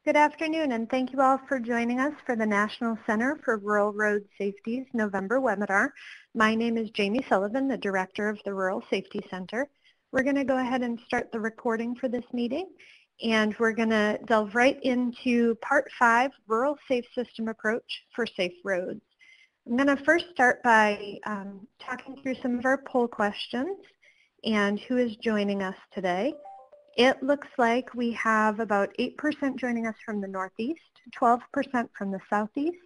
Good afternoon, and thank you all for joining us for the National Center for Rural Road Safety's November webinar. My name is Jamie Sullivan, the Director of the Rural Safety Center. We're going to go ahead and start the recording for this meeting, and we're going to delve right into Part 5, Rural Safe System Approach for Safe Roads. I'm going to first start by talking through some of our poll questions and who is joining us today. It looks like we have about 8% joining us from the Northeast, 12% from the Southeast,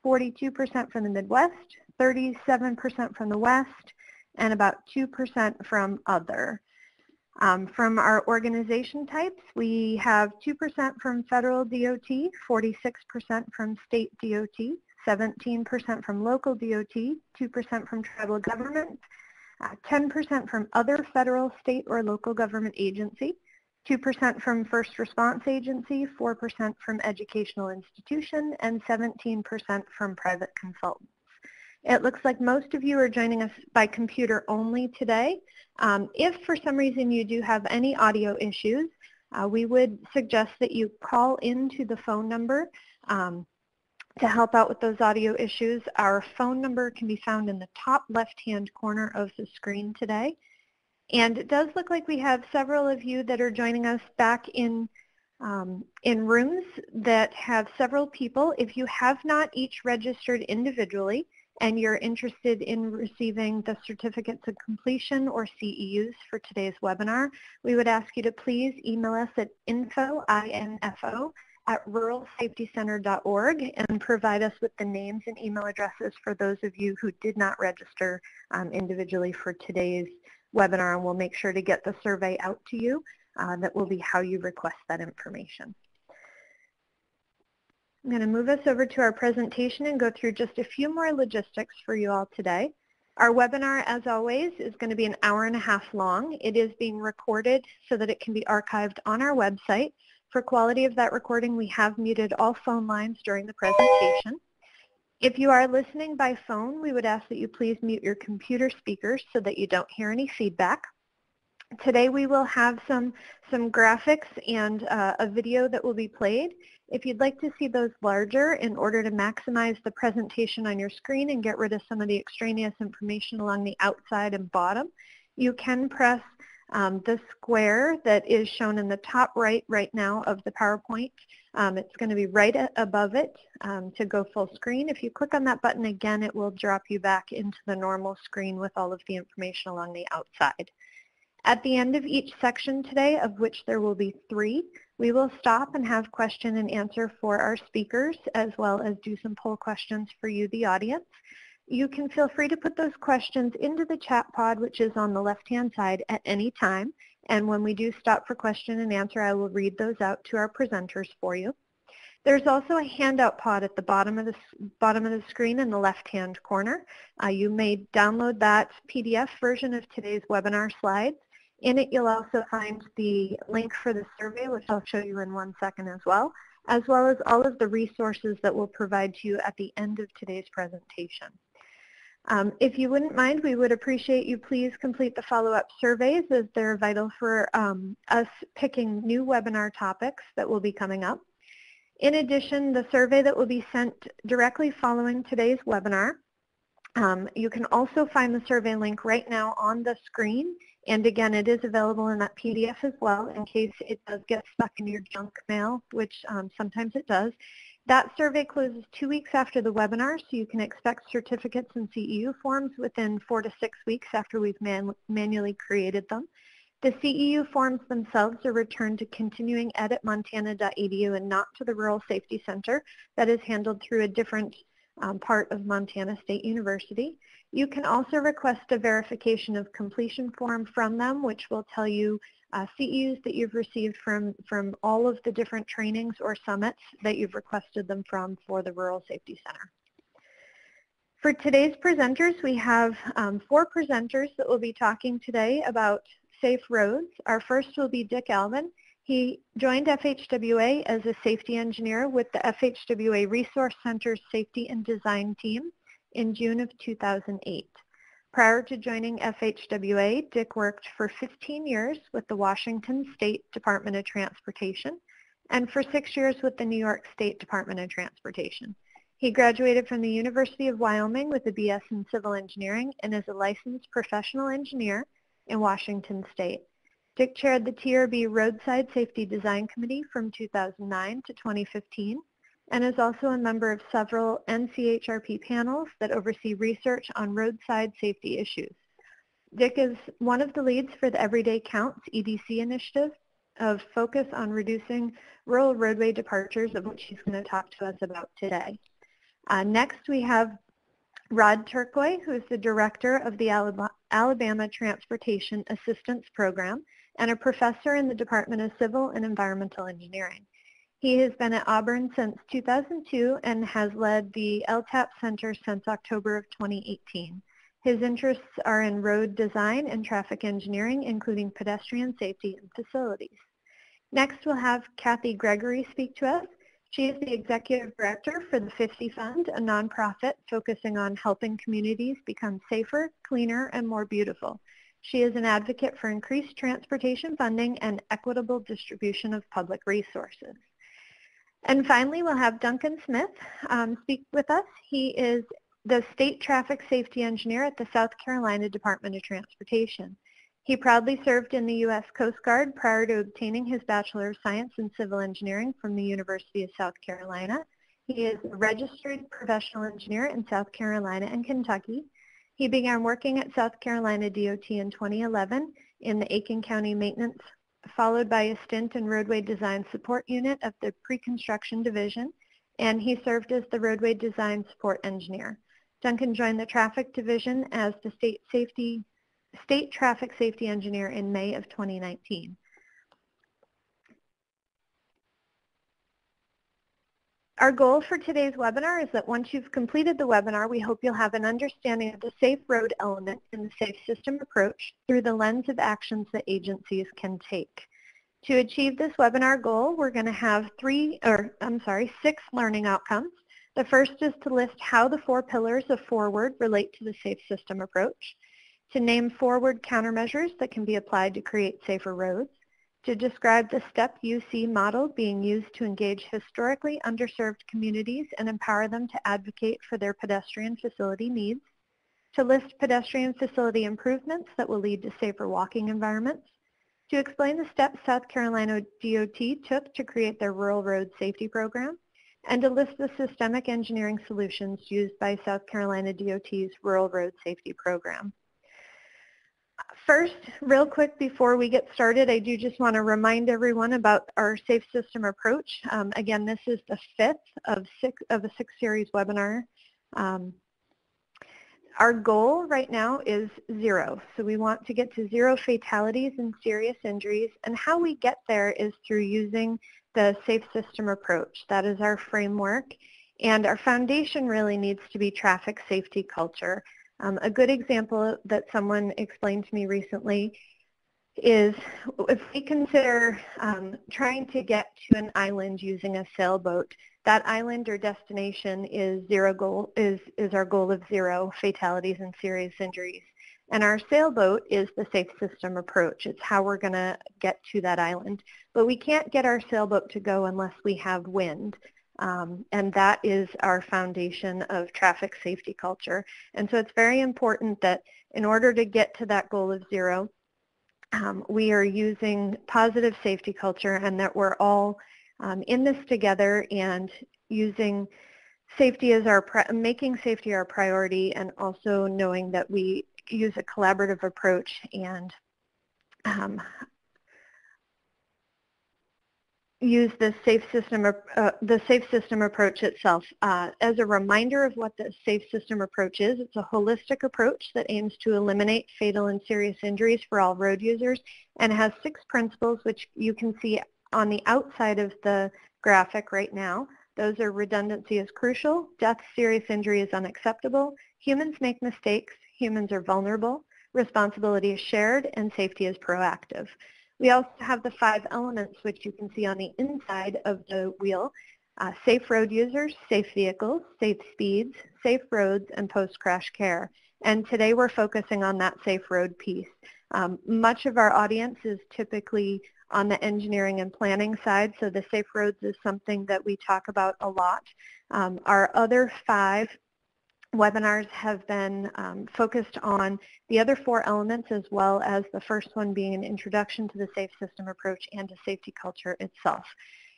42% from the Midwest, 37% from the West, and about 2% from other. From our organization types, we have 2% from federal DOT, 46% from state DOT, 17% from local DOT, 2% from tribal government, 10% from other federal, state, or local government agency, 2% from first response agency, 4% from educational institution, and 17% from private consultants. It looks like most of you are joining us by computer only today. If for some reason you do have any audio issues, we would suggest that you call into the phone number to help out with those audio issues. Our phone number can be found in the top left-hand corner of the screen today. And it does look like we have several of you that are joining us back in rooms that have several people. If you have not each registered individually and you're interested in receiving the certificates of completion or CEUs for today's webinar, we would ask you to please email us at info@ruralsafetycenter.org and provide us with the names and email addresses for those of you who did not register individually for today's webinar, and we'll make sure to get the survey out to you. That will be how you request that information. I'm going to move us over to our presentation and go through just a few more logistics for you all today. Our webinar, as always, is going to be an hour and a half long. It is being recorded so that it can be archived on our website. For quality of that recording, we have muted all phone lines during the presentation. If you are listening by phone, we would ask that you please mute your computer speakers so that you don't hear any feedback. Today we will have some graphics and a video that will be played. If you'd like to see those larger in order to maximize the presentation on your screen and get rid of some of the extraneous information along the outside and bottom, you can press the square that is shown in the top right now of the PowerPoint. It's going to be right above it to go full screen. If you click on that button again, it will drop you back into the normal screen with all of the information along the outside. At the end of each section today, of which there will be 3, we will stop and have question and answer for our speakers, as well as do some poll questions for you, the audience. You can feel free to put those questions into the chat pod, which is on the left-hand side, at any time. And when we do stop for question and answer, I will read those out to our presenters for you. There's also a handout pod at the bottom of the screen in the left-hand corner. You may download that PDF version of today's webinar slides. In it, you'll also find the link for the survey, which I'll show you in 1 second as well as all of the resources that we'll provide to you at the end of today's presentation. If you wouldn't mind, we would appreciate you please complete the follow-up surveys, as they're vital for us picking new webinar topics that will be coming up. In addition, the survey that will be sent directly following today's webinar, you can also find the survey link right now on the screen. And again, it is available in that PDF as well in case it does get stuck in your junk mail, which sometimes it does. That survey closes 2 weeks after the webinar, so you can expect certificates and CEU forms within 4 to 6 weeks after we've manually created them. The CEU forms themselves are returned to continuinged@montana.edu and not to the Rural Safety Center. That is handled through a different part of Montana State University. You can also request a verification of completion form from them, which will tell you CEUs that you've received from all of the different trainings or summits that you've requested them from for the Rural Safety Center. For today's presenters, we have 4 presenters that will be talking today about safe roads. Our first will be Dick Albin. He joined FHWA as a safety engineer with the FHWA Resource Center's Safety and Design team in June of 2008. Prior to joining FHWA, Dick worked for 15 years with the Washington State Department of Transportation. and for 6 years with the New York State Department of Transportation. He graduated from the University of Wyoming with a BS in Civil Engineering and is a licensed professional engineer in Washington State. Dick chaired the TRB Roadside Safety Design Committee from 2009 to 2015 and is also a member of several NCHRP panels that oversee research on roadside safety issues. Dick is one of the leads for the Everyday Counts EDC initiative of focus on reducing rural roadway departures, of which he's going to talk to us about today. Next, we have Rod Turcho, who is the director of the Alabama Transportation Assistance Program and a professor in the Department of Civil and Environmental Engineering. He has been at Auburn since 2002 and has led the ATAP Center since October of 2018. His interests are in road design and traffic engineering, including pedestrian safety and facilities. Next, we'll have Kathy Gregory speak to us. She is the Executive Director for the 50 Fund, a nonprofit focusing on helping communities become safer, cleaner, and more beautiful. She is an advocate for increased transportation funding and equitable distribution of public resources. And finally, we'll have Duncan Smith speak with us. He is the State Traffic Safety Engineer at the South Carolina Department of Transportation. He proudly served in the U.S. Coast Guard prior to obtaining his Bachelor of Science in Civil Engineering from the University of South Carolina. He is a registered professional engineer in South Carolina and Kentucky. He began working at South Carolina DOT in 2011 in the Aiken County Maintenance, followed by a stint in Roadway Design Support Unit of the Pre-Construction Division, and he served as the Roadway Design Support Engineer. Duncan joined the Traffic Division as the State Traffic Safety Engineer in May of 2019. Our goal for today's webinar is that once you've completed the webinar, we hope you'll have an understanding of the safe road element in the safe system approach through the lens of actions that agencies can take. To achieve this webinar goal, we're going to have 6 learning outcomes. The first is to list how the 4 pillars of forward relate to the safe system approach, to name forward countermeasures that can be applied to create safer roads, to describe the STEP UC model being used to engage historically underserved communities and empower them to advocate for their pedestrian facility needs, to list pedestrian facility improvements that will lead to safer walking environments, to explain the steps South Carolina DOT took to create their Rural Road Safety Program, and to list the systemic engineering solutions used by South Carolina DOT's Rural Road Safety Program. First, real quick before we get started, I do just want to remind everyone about our safe system approach. Again, this is the 5th of a 6-series webinar. Our goal right now is 0. So we want to get to 0 fatalities and serious injuries, and how we get there is through using the safe system approach. That is our framework, and our foundation really needs to be traffic safety culture. A good example that someone explained to me recently is if we consider trying to get to an island using a sailboat, that island or destination is our goal of 0 fatalities and serious injuries. And our sailboat is the safe system approach. It's how we're going to get to that island. But we can't get our sailboat to go unless we have wind. And that is our foundation of traffic safety culture. And so it's very important that in order to get to that goal of 0, we are using positive safety culture, and that we're all in this together and using safety as making safety our priority, and also knowing that we use a collaborative approach and use the safe system approach itself. As a reminder of what the safe system approach is, it's a holistic approach that aims to eliminate fatal and serious injuries for all road users, and has 6 principles, which you can see on the outside of the graphic right now. Those are: redundancy is crucial, death, serious injury is unacceptable, humans make mistakes, humans are vulnerable, responsibility is shared, and safety is proactive. We also have the 5 elements, which you can see on the inside of the wheel: safe road users, safe vehicles, safe speeds, safe roads, and post-crash care. And today we're focusing on that safe road piece. Much of our audience is typically on the engineering and planning side. So the Safe Roads is something that we talk about a lot. Our other 5 webinars have been focused on the other 4 elements, as well as the first one being an introduction to the safe system approach and to safety culture itself.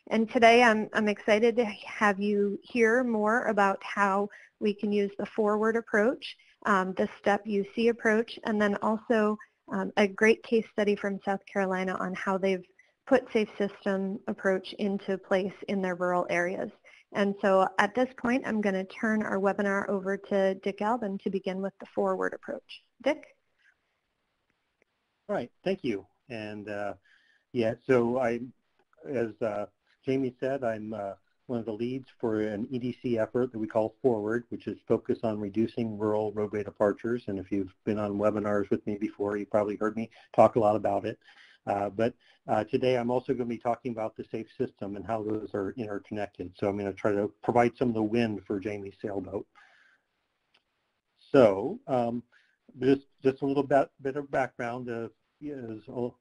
And today I'm excited to have you hear more about how we can use the forward approach, the STEP UC approach, and then also a great case study from South Carolina on how they've put safe system approach into place in their rural areas. And so at this point, I'm going to turn our webinar over to Dick Albin to begin with the forward approach. Dick? All right, thank you. And yeah, so as Jamie said, I'm one of the leads for an EDC effort that we call Forward, which is focused on reducing rural roadway departures. And if you've been on webinars with me before, you probably heard me talk a lot about it. But today I'm also going to be talking about the safe system and how those are interconnected. So I'm going to try to provide some of the wind for Jamie's sailboat. So just a little bit of background. As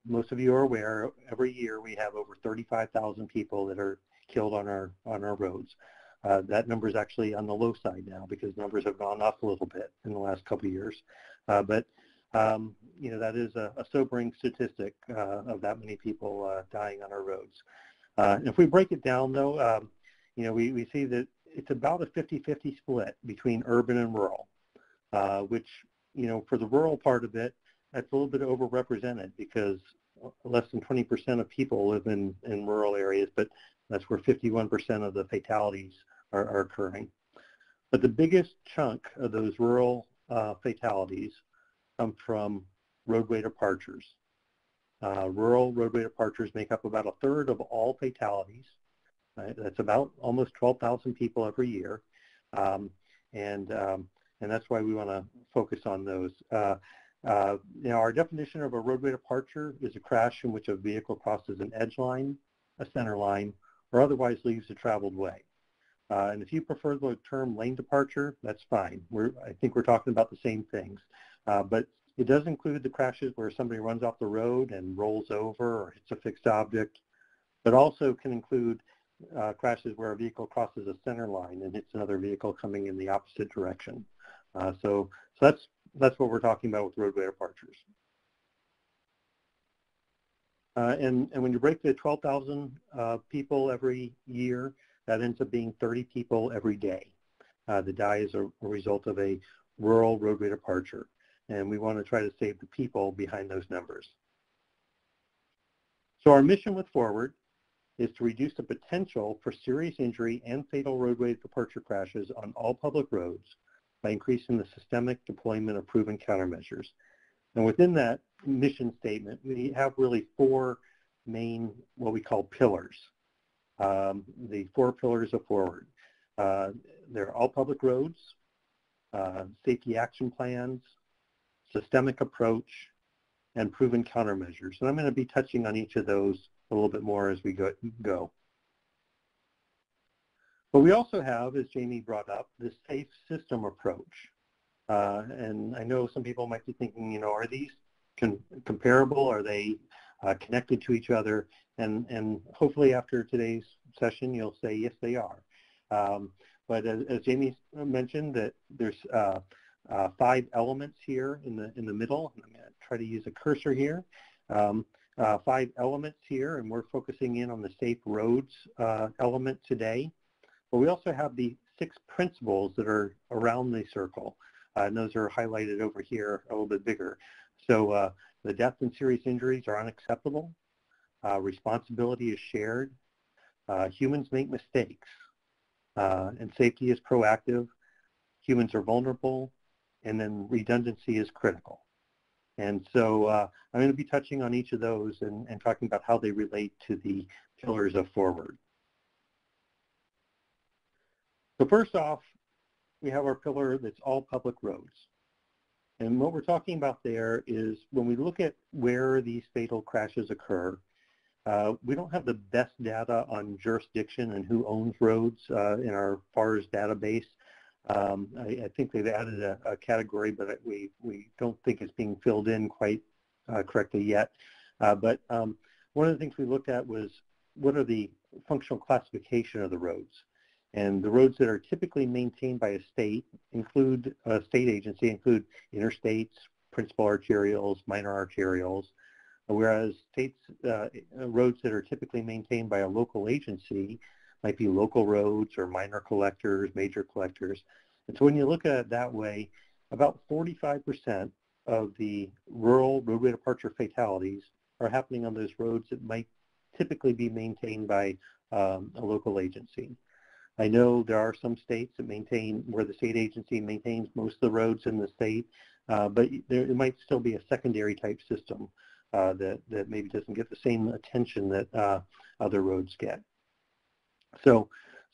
most of you are aware, every year we have over 35,000 people that are killed on our roads. That number is actually on the low side now because numbers have gone up a little bit in the last couple of years. But you know, that is a sobering statistic of that many people dying on our roads. If we break it down, though, you know, we see that it's about a 50-50 split between urban and rural, which, you know, for the rural part of it, that's a little bit overrepresented because less than 20% of people live in rural areas, but that's where 51% of the fatalities are occurring. But the biggest chunk of those rural fatalities come from roadway departures. Rural roadway departures make up about 1/3 of all fatalities. Right? That's about almost 12,000 people every year, and that's why we want to focus on those. You know, our definition of a roadway departure is a crash in which a vehicle crosses an edge line, a center line, or otherwise leaves a traveled way. And if you prefer the term lane departure, that's fine. I think we're talking about the same things. But it does include the crashes where somebody runs off the road and rolls over or hits a fixed object, but also can include crashes where a vehicle crosses a center line and hits another vehicle coming in the opposite direction. So that's what we're talking about with roadway departures. And when you break the 12,000 people every year, that ends up being 30 people every day that die as a result of a rural roadway departure. And we want to try to save the people behind those numbers. So our mission with Forward is to reduce the potential for serious injury and fatal roadway departure crashes on all public roads by increasing the systemic deployment of proven countermeasures. And within that mission statement, we have really 4 main, what we call pillars. The 4 pillars of Forward. They're all public roads, safety action plans, systemic approach, and proven countermeasures. And I'm going to be touching on each of those a little bit more as we go. But we also have, as Jamie brought up, the safe system approach. And I know some people might be thinking, you know, are these comparable? Are they connected to each other? And hopefully after today's session, you'll say, yes, they are. But as Jamie mentioned, that there's 5 elements here in the middle. I'm going to try to use a cursor here. 5 elements here, and we're focusing in on the safe roads element today. But we also have the 6 principles that are around the circle, and those are highlighted over here a little bit bigger. So the death and serious injuries are unacceptable. Responsibility is shared. Humans make mistakes, and safety is proactive. Humans are vulnerable, and then redundancy is critical. And so I'm going to be touching on each of those and talking about how they relate to the pillars of Forward. So first off, we have our pillar that's all public roads. And what we're talking about there is when we look at where these fatal crashes occur, we don't have the best data on jurisdiction and who owns roads in our FARS database. I think they've added a category, but we don't think it's being filled in quite correctly yet. But one of the things we looked at was what are the functional classification of the roads. And the roads that are typically maintained by a state include a state agency, include interstates, principal arterials, minor arterials, whereas roads that are typically maintained by a local agency might be local roads or minor collectors, major collectors. And so when you look at it that way, about 45% of the rural roadway departure fatalities are happening on those roads that might typically be maintained by a local agency. I know there are some states that where the state agency maintains most of the roads in the state, but it might still be a secondary type system that maybe doesn't get the same attention that other roads get. So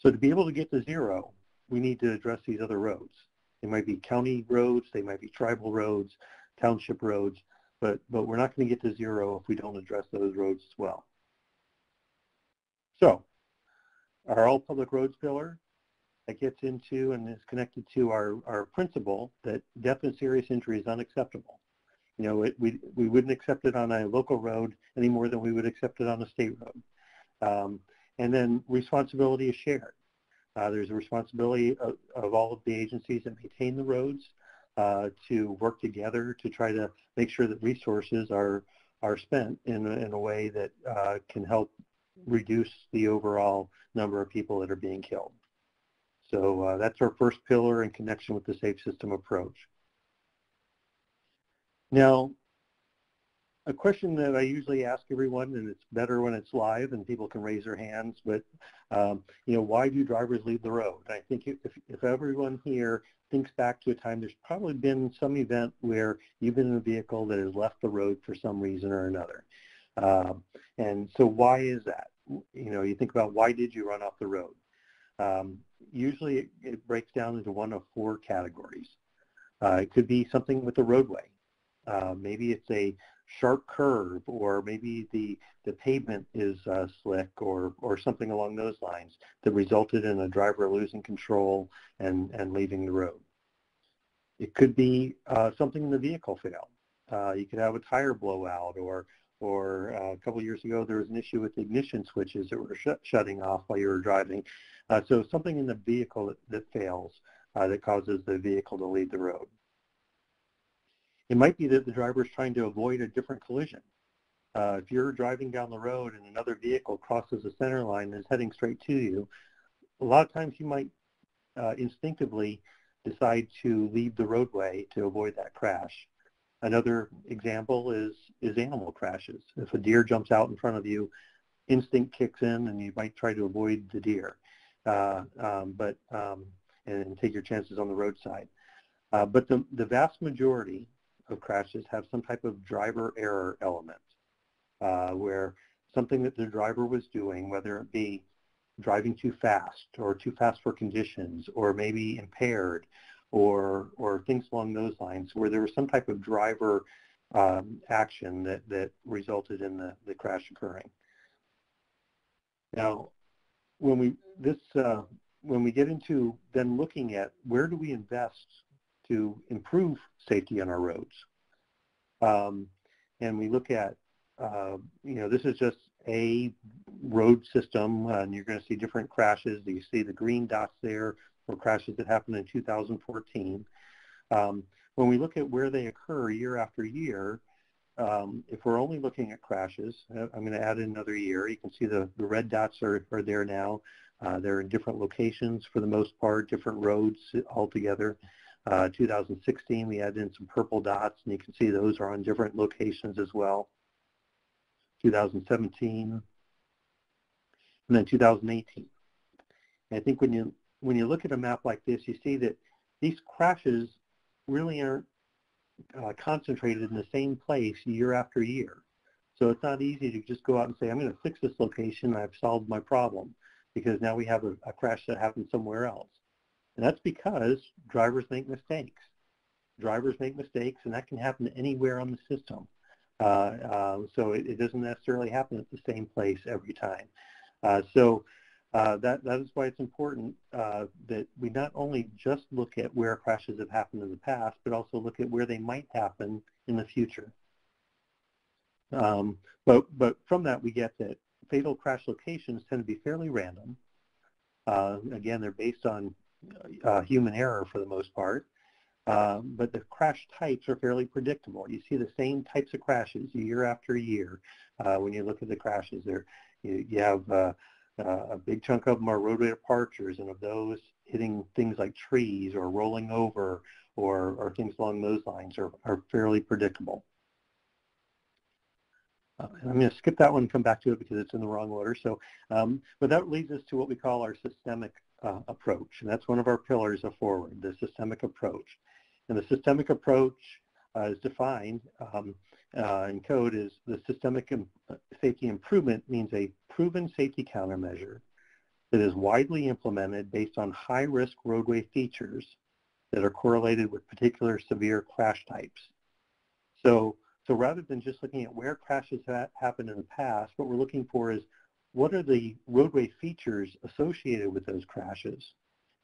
to be able to get to zero, we need to address these other roads. They might be county roads, they might be tribal roads, township roads, but we're not going to get to zero if we don't address those roads as well. So our all public roads pillar, that gets into and is connected to our principle that death and serious injury is unacceptable. You know, we wouldn't accept it on a local road any more than we would accept it on a state road. And then responsibility is shared. There's a responsibility of all of the agencies that maintain the roads to work together to try to make sure that resources are spent in a way that can help reduce the overall number of people that are being killed. So that's our first pillar in connection with the safe system approach. Now, a question that I usually ask everyone, and it's better when it's live and people can raise their hands, but you know, why do drivers leave the road? I think if everyone here thinks back to a time, there's probably been some event where you've been in a vehicle that has left the road for some reason or another. And so why is that? You know, you think about why did you run off the road? Usually it breaks down into one of four categories. It could be something with the roadway. Maybe it's a sharp curve, or maybe the pavement is slick, or something along those lines that resulted in a driver losing control and leaving the road. It could be something in the vehicle failed. You could have a tire blowout, or a couple of years ago there was an issue with ignition switches that were shutting off while you were driving. So something in the vehicle that fails that causes the vehicle to leave the road. It might be that the driver is trying to avoid a different collision. If you're driving down the road and another vehicle crosses the center line and is heading straight to you, a lot of times you might instinctively decide to leave the roadway to avoid that crash. Another example is animal crashes. If a deer jumps out in front of you, instinct kicks in and you might try to avoid the deer and take your chances on the roadside. But the vast majority of crashes have some type of driver error element where something that the driver was doing, whether it be driving too fast or too fast for conditions, or maybe impaired, or things along those lines, where there was some type of driver action that resulted in the crash occurring. Now, when we get into then looking at where do we invest to improve safety on our roads, and we look at, you know, this is just a road system, and you're going to see different crashes. You see the green dots there for crashes that happened in 2014. When we look at where they occur year after year, if we're only looking at crashes, I'm going to add in another year. You can see the red dots are there now. They're in different locations for the most part, different roads altogether. 2016, we added in some purple dots, and you can see those are on different locations as well. 2017, and then 2018. And I think when you look at a map like this, you see that these crashes really aren't concentrated in the same place year after year. So it's not easy to just go out and say, I'm going to fix this location, I've solved my problem, because now we have a crash that happened somewhere else. And that's because drivers make mistakes. Drivers make mistakes, and that can happen anywhere on the system. So it doesn't necessarily happen at the same place every time. So that is why it's important that we not only just look at where crashes have happened in the past, but also look at where they might happen in the future. But from that, we get that fatal crash locations tend to be fairly random. Again, they're based on human error for the most part. But the crash types are fairly predictable. You see the same types of crashes year after year when you look at the crashes. You have a big chunk of them are roadway departures, and of those, hitting things like trees or rolling over or things along those lines are fairly predictable. And I'm going to skip that one and come back to it because it's in the wrong order. So, but that leads us to what we call our systemic approach, and that's one of our pillars of forward, the systemic approach. And the systemic approach is defined in code as the systemic safety improvement means a proven safety countermeasure that is widely implemented based on high-risk roadway features that are correlated with particular severe crash types. So rather than just looking at where crashes happened in the past, what we're looking for is what are the roadway features associated with those crashes?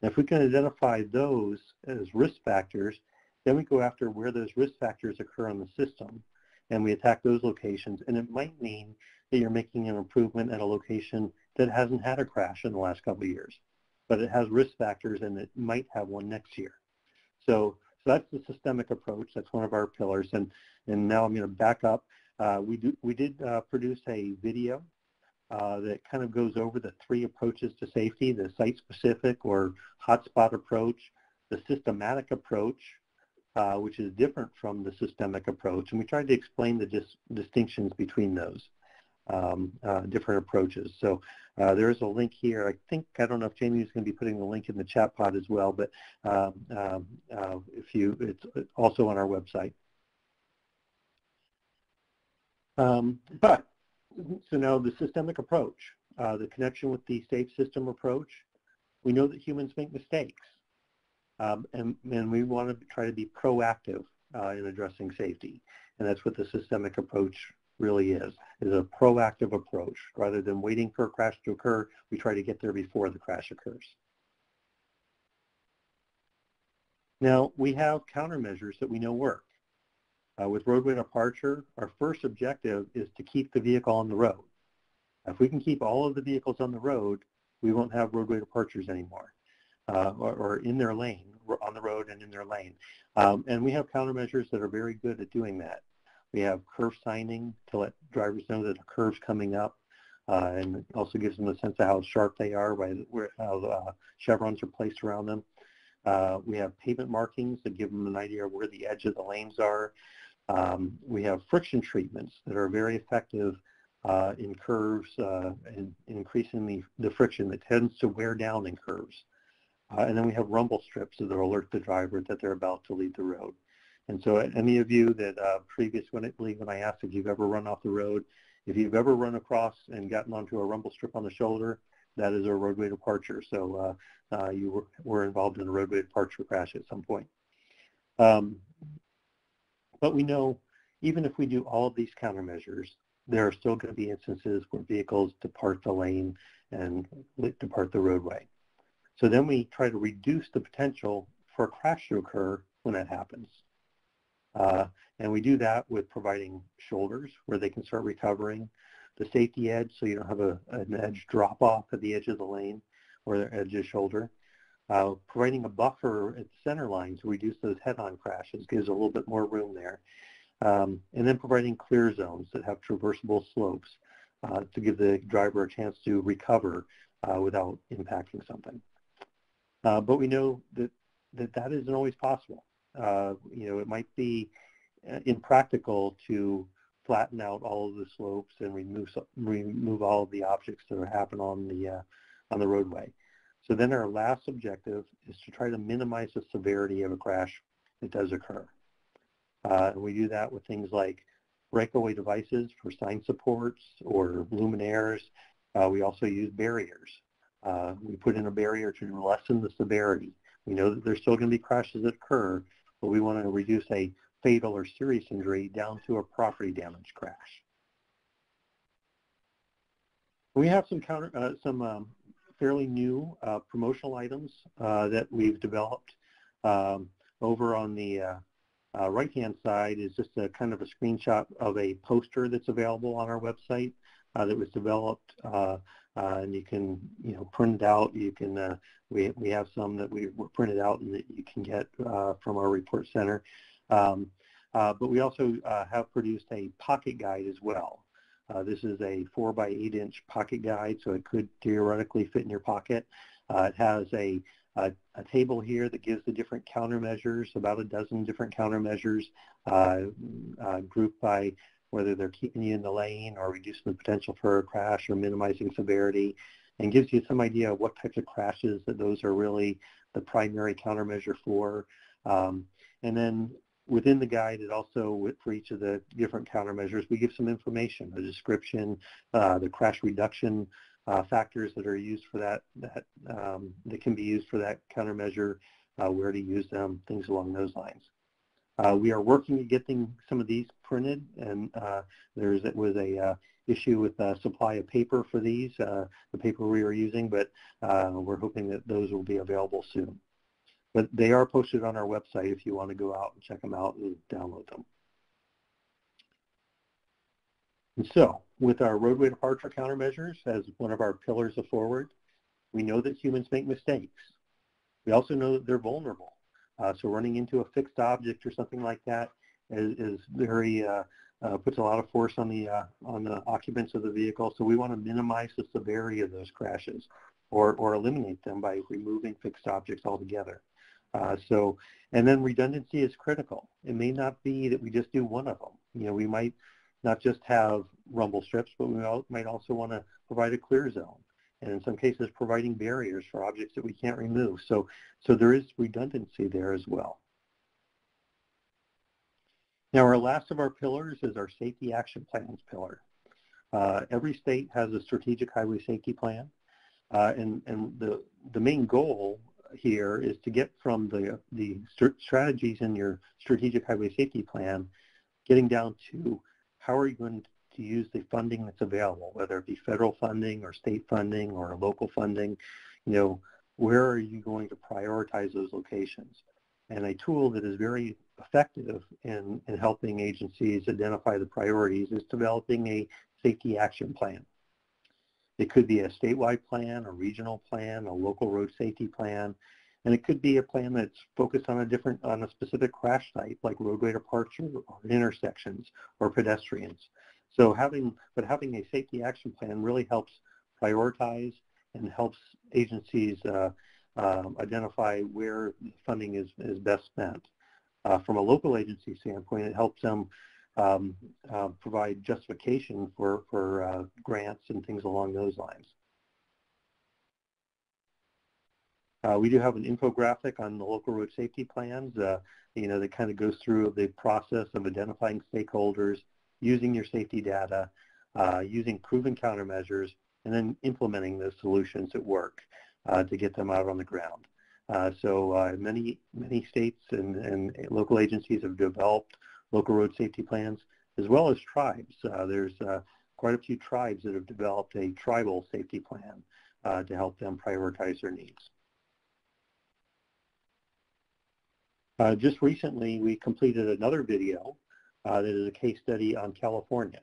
And if we can identify those as risk factors, then we go after where those risk factors occur in the system, and we attack those locations. And it might mean that you're making an improvement at a location that hasn't had a crash in the last couple of years, but it has risk factors and it might have one next year. So that's the systemic approach. That's one of our pillars. And now I'm going to back up. We did produce a video that kind of goes over the three approaches to safety: the site-specific or hotspot approach, the systematic approach, which is different from the systemic approach. And we tried to explain the distinctions between those different approaches. So there's a link here. I don't know if Jamie is going to be putting the link in the chat pod as well, but it's also on our website. So now the systemic approach, the connection with the safe system approach, we know that humans make mistakes. And we want to try to be proactive in addressing safety. And that's what the systemic approach really is a proactive approach. Rather than waiting for a crash to occur, we try to get there before the crash occurs. Now, we have countermeasures that we know work. With roadway departure, our first objective is to keep the vehicle on the road. If we can keep all of the vehicles on the road, we won't have roadway departures anymore. Or in their lane, on the road and in their lane. And we have countermeasures that are very good at doing that. We have curve signing to let drivers know that a curve's coming up, and it also gives them a sense of how sharp they are by how the chevrons are placed around them. We have pavement markings that give them an idea of where the edge of the lanes are. We have friction treatments that are very effective in curves and increasing the friction that tends to wear down in curves. And then we have rumble strips that alert the driver that they're about to leave the road. And so any of you that when I asked if you've ever run off the road, if you've ever run across and gotten onto a rumble strip on the shoulder, that is a roadway departure. So you were involved in a roadway departure crash at some point. But we know even if we do all of these countermeasures, there are still going to be instances where vehicles depart the lane and depart the roadway. So then we try to reduce the potential for a crash to occur when that happens. And we do that with providing shoulders where they can start recovering, the safety edge so you don't have an edge drop off at the edge of the lane or the edge of the shoulder. Providing a buffer at the center line to reduce those head-on crashes gives a little bit more room there. And then providing clear zones that have traversable slopes to give the driver a chance to recover without impacting something. But we know that isn't always possible. It might be impractical to flatten out all of the slopes and remove all of the objects that happen on the roadway. So then our last objective is to try to minimize the severity of a crash that does occur. And we do that with things like breakaway devices for sign supports or luminaires. We also use barriers. We put in a barrier to lessen the severity. We know that there's still going to be crashes that occur, but we want to reduce a fatal or serious injury down to a property damage crash. We have some fairly new promotional items that we've developed over on the right-hand side is just a kind of a screenshot of a poster that's available on our website that was developed, and you can, print it out. You can, we have some that we were printed out and that you can get from our report center. But we also have produced a pocket guide as well. This is a 4 by 8 inch pocket guide, so it could theoretically fit in your pocket. It has a table here that gives the different countermeasures, about a dozen different countermeasures, grouped by whether they're keeping you in the lane or reducing the potential for a crash or minimizing severity, and gives you some idea of what types of crashes that those are really the primary countermeasure for. And then within the guide, it also, for each of the different countermeasures, we give some information, a description, the crash reduction factors that are used for that can be used for that countermeasure, where to use them, things along those lines. We are working at getting some of these printed, and there was a issue with supply of paper for these, the paper we were using, but we're hoping that those will be available soon. But they are posted on our website if you want to go out and check them out and download them. And so, with our roadway departure countermeasures as one of our pillars of forward, we know that humans make mistakes. We also know that they're vulnerable. So running into a fixed object or something like that is very, puts a lot of force on the occupants of the vehicle. So we want to minimize the severity of those crashes or eliminate them by removing fixed objects altogether. And then redundancy is critical. It may not be that we just do one of them. We might not just have rumble strips, but we might also want to provide a clear zone, and in some cases providing barriers for objects that we can't remove. So there is redundancy there as well. Now, our last of our pillars is our safety action plans pillar. Every state has a strategic highway safety plan, and the main goal here is to get from the strategies in your strategic highway safety plan, getting down to how are you going to use the funding that's available, whether it be federal funding or state funding or local funding. Where are you going to prioritize those locations? And a tool that is very effective in helping agencies identify the priorities is developing a safety action plan. It could be a statewide plan, a regional plan, a local road safety plan, and it could be a plan that's focused on a specific crash type, like roadway departure or intersections or pedestrians. So having a safety action plan really helps prioritize and helps agencies identify where funding is best spent. From a local agency standpoint, it helps them provide justification for grants and things along those lines. We do have an infographic on the local road safety plans, that kind of goes through the process of identifying stakeholders, using your safety data, using proven countermeasures, and then implementing those solutions at work to get them out on the ground. So many states and local agencies have developed local road safety plans, as well as tribes. There's quite a few tribes that have developed a tribal safety plan to help them prioritize their needs. Just recently, we completed another video that is a case study on California.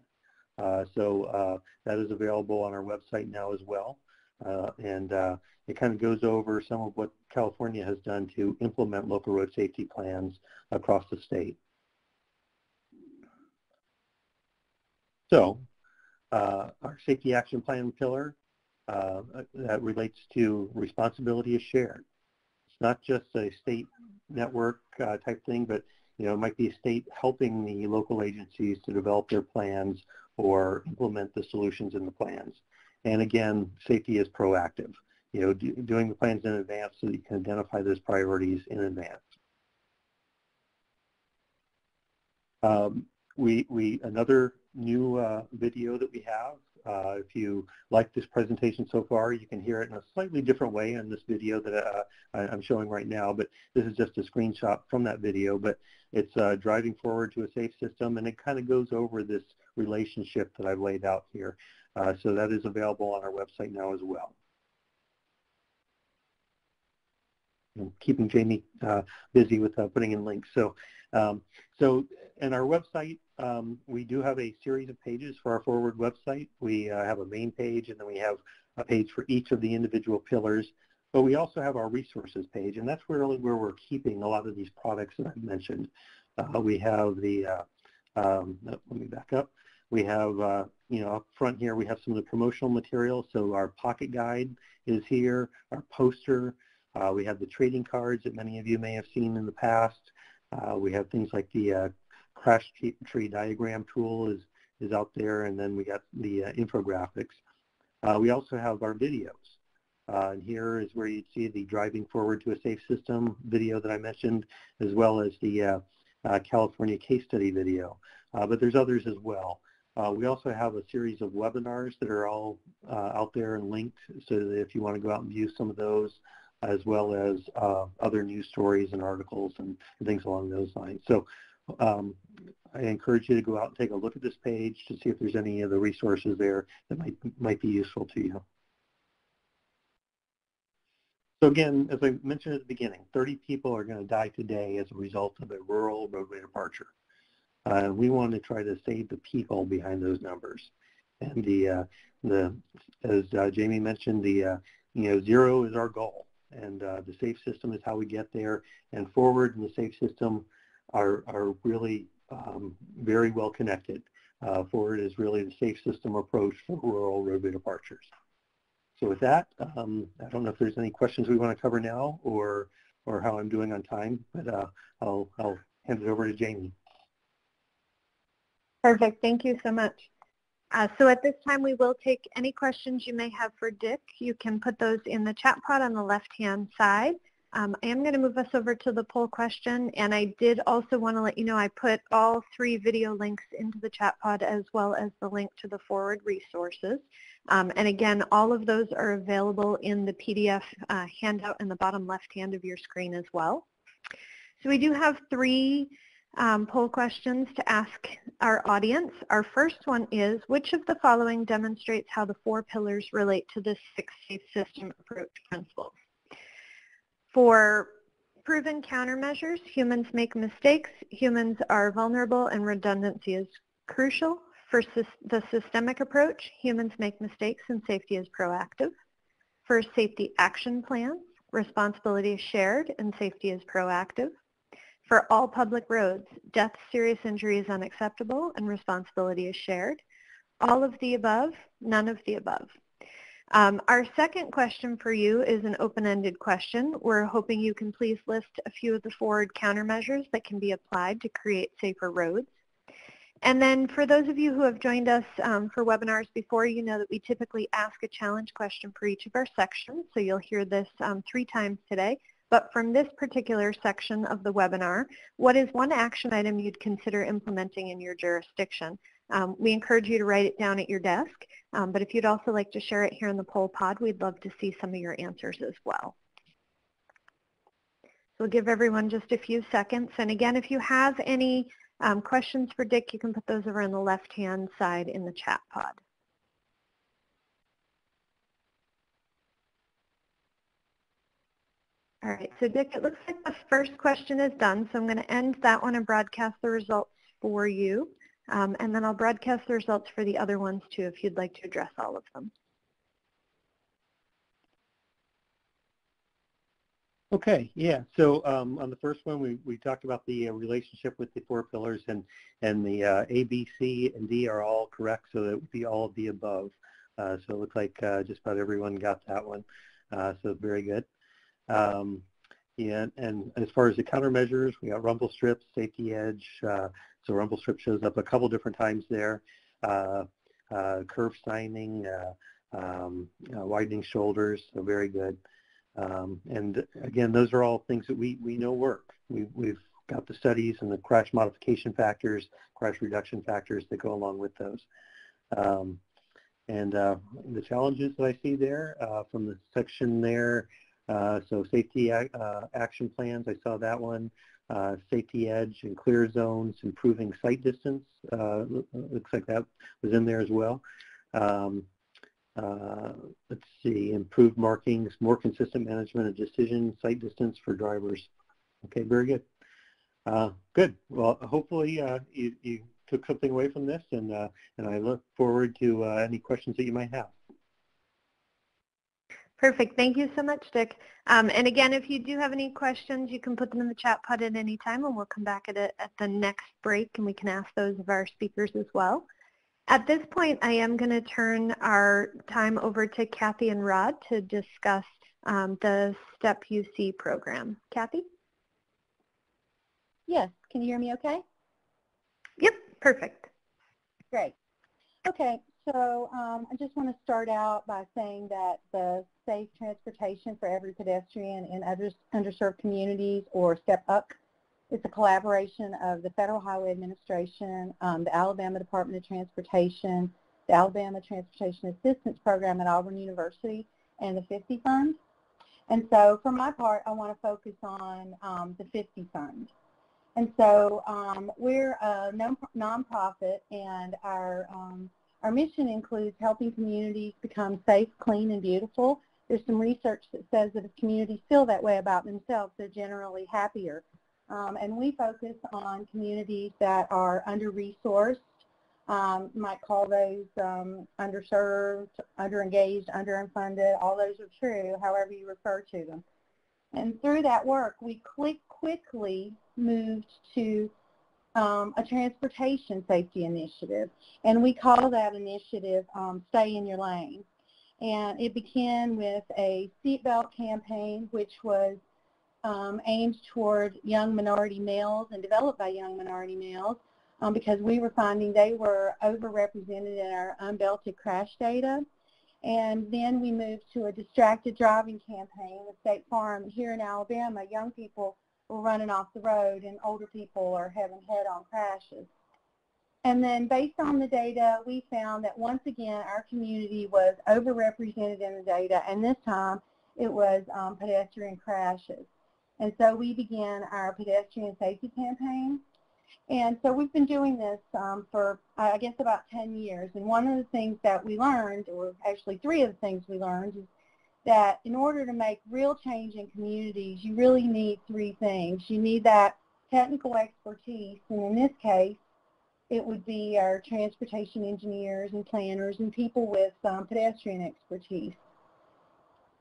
So that is available on our website now as well. And it kind of goes over some of what California has done to implement local road safety plans across the state. So our safety action plan pillar that relates to responsibility is shared. It's not just a state network type thing, but it might be a state helping the local agencies to develop their plans or implement the solutions in the plans. And again, safety is proactive, doing the plans in advance so that you can identify those priorities in advance. Another new video that we have, if you like this presentation so far, you can hear it in a slightly different way in this video that I'm showing right now, but this is just a screenshot from that video, but it's driving forward to a safe system, and it kind of goes over this relationship that I've laid out here. So that is available on our website now as well. keeping Jamie busy with putting in links. So in our website, we do have a series of pages for our forward website. We have a main page, and then we have a page for each of the individual pillars. But we also have our resources page, and that's really where we're keeping a lot of these products that I've mentioned. We have the, let me back up. We have, up front here, we have some of the promotional material. So our pocket guide is here, our poster. We have the trading cards that many of you may have seen in the past. We have things like the crash tree diagram tool is out there, and then we got the infographics. We also have our videos. And here is where you'd see the Driving Forward to a Safe System video that I mentioned, as well as the California case study video. But there's others as well. We also have a series of webinars that are all out there and linked, so that if you want to go out and view some of those, as well as other news stories and articles and things along those lines. So I encourage you to go out and take a look at this page to see if there's any of the resources there that might be useful to you. So again, as I mentioned at the beginning, 30 people are going to die today as a result of a rural roadway departure. We want to try to save the people behind those numbers. And as Jamie mentioned, zero is our goal, and the safe system is how we get there. And forward and the safe system are really very well connected. Forward is really the safe system approach for rural roadway departures. So with that, I don't know if there's any questions we want to cover now, or how I'm doing on time, but I'll hand it over to Jamie. Perfect. Thank you so much. So at this time, we will take any questions you may have for Dick. You can put those in the chat pod on the left-hand side. I am going to move us over to the poll question, and I did also want to let you know I put all 3 video links into the chat pod, as well as the link to the forward resources. And again, all of those are available in the PDF handout in the bottom left-hand of your screen as well. So we do have 3 poll questions to ask our audience. Our first one is, which of the following demonstrates how the 4 pillars relate to the 6 safe system approach principles? For proven countermeasures, humans make mistakes, humans are vulnerable, and redundancy is crucial. For the systemic approach, humans make mistakes and safety is proactive. For safety action plans, responsibility is shared and safety is proactive. For all public roads, death, serious injury is unacceptable and responsibility is shared. All of the above, none of the above. Our second question for you is an open-ended question. We're hoping you can please list a few of the forward countermeasures that can be applied to create safer roads. And then for those of you who have joined us for webinars before, you know that we typically ask a challenge question for each of our sections. So you'll hear this 3 times today. But from this particular section of the webinar, what is one action item you'd consider implementing in your jurisdiction? We encourage you to write it down at your desk, but if you'd also like to share it here in the poll pod, we'd love to see some of your answers as well. We'll give everyone just a few seconds. And again, if you have any questions for Dick, you can put those over on the left-hand side in the chat pod. All right, so Dick, it looks like the first question is done, so I'm going to end that one and broadcast the results for you. And then I'll broadcast the results for the other ones too, if you'd like to address all of them. Okay, yeah. So on the first one, we talked about the relationship with the 4 pillars, and the A, B, C, and D are all correct, so that would be all of the above. So it looks like just about everyone got that one. So very good. Yeah, and as far as the countermeasures, we got rumble strips, safety edge. So rumble strip shows up a couple different times there. Curve signing, widening shoulders, so very good. And again, those are all things that we know work. We've got the studies and the crash modification factors, crash reduction factors that go along with those. And the challenges that I see there from the section there, so safety action plans, I saw that one. Safety edge and clear zones, improving sight distance, looks like that was in there as well. Let's see, improved markings, more consistent management of decision, sight distance for drivers. Okay, very good. Good. Well, hopefully you took something away from this, and I look forward to any questions that you might have. Perfect. Thank you so much, Dick. And again, if you do have any questions, you can put them in the chat pod at any time, and we'll come back at the next break, and we can ask those of our speakers as well. At this point, I am going to turn our time over to Kathy and Rod to discuss the STEP UC program. Kathy? Yes. Can you hear me okay? Yep. Perfect. Great. Okay. So I just want to start out by saying that the Safe Transportation for Every Pedestrian in Underserved Communities, or STEP UP, is a collaboration of the Federal Highway Administration, the Alabama Department of Transportation, the Alabama Transportation Assistance Program at Auburn University, and the 50 Fund. And so for my part, I want to focus on the 50 Fund. And so we're a nonprofit, and our mission includes helping communities become safe, clean, and beautiful. There's some research that says that if communities feel that way about themselves, they're generally happier. And we focus on communities that are under-resourced. You might call those underserved, under-engaged, under-funded. All those are true, however you refer to them. And through that work, we quickly moved to a transportation safety initiative, and we call that initiative Stay in Your Lane. And it began with a seatbelt campaign, which was aimed toward young minority males and developed by young minority males because we were finding they were overrepresented in our unbelted crash data. And then we moved to a distracted driving campaign with State Farm. Here in Alabama, young people were running off the road and older people are having head-on crashes. And then based on the data, we found that once again our community was overrepresented in the data, and this time it was pedestrian crashes. And so we began our pedestrian safety campaign. And so we've been doing this for, I guess, about 10 years. And one of the things that we learned, or actually three of the things we learned, is that in order to make real change in communities, you really need three things. You need that technical expertise, and in this case, it would be our transportation engineers and planners and people with pedestrian expertise.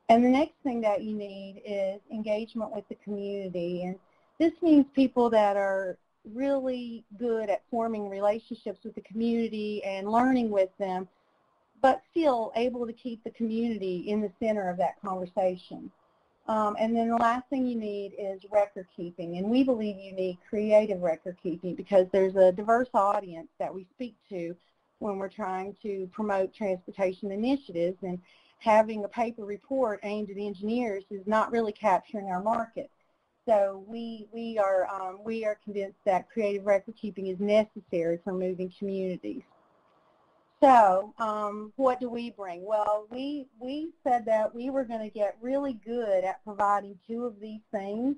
And the next thing that you need is engagement with the community. And this means people that are really good at forming relationships with the community and learning with them, but still able to keep the community in the center of that conversation. And then the last thing you need is record keeping. And we believe you need creative record keeping because there's a diverse audience that we speak to when we're trying to promote transportation initiatives. And having a paper report aimed at engineers is not really capturing our market. So we are convinced that creative record keeping is necessary for moving communities. So what do we bring? Well, we said that we were going to get really good at providing two of these things,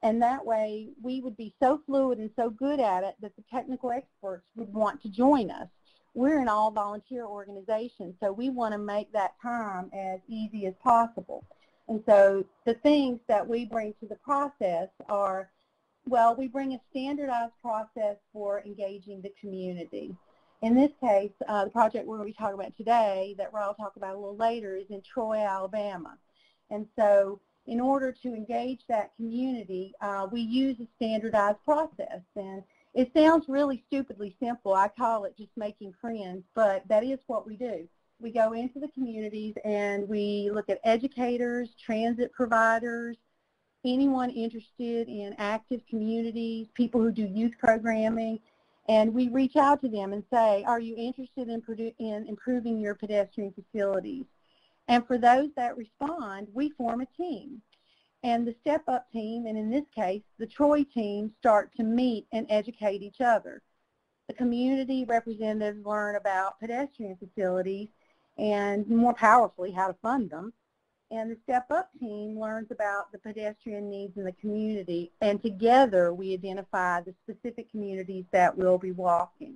and that way we would be so fluid and so good at it that the technical experts would want to join us. We're an all-volunteer organization, so we want to make that time as easy as possible. And so the things that we bring to the process are, well, we bring a standardized process for engaging the community. In this case, the project we're going to be talking about today that Rod will talk about a little later is in Troy, Alabama. And so in order to engage that community, we use a standardized process. And it sounds really stupidly simple. I call it just making friends, but that is what we do. We go into the communities and we look at educators, transit providers, anyone interested in active communities, people who do youth programming, and we reach out to them and say, are you interested in improving your pedestrian facilities? And for those that respond, we form a team. And the Step Up team, and in this case, the Troy team, start to meet and educate each other. The community representatives learn about pedestrian facilities and, more powerfully, how to fund them. And the Step Up team learns about the pedestrian needs in the community, and together we identify the specific communities that we'll be walking.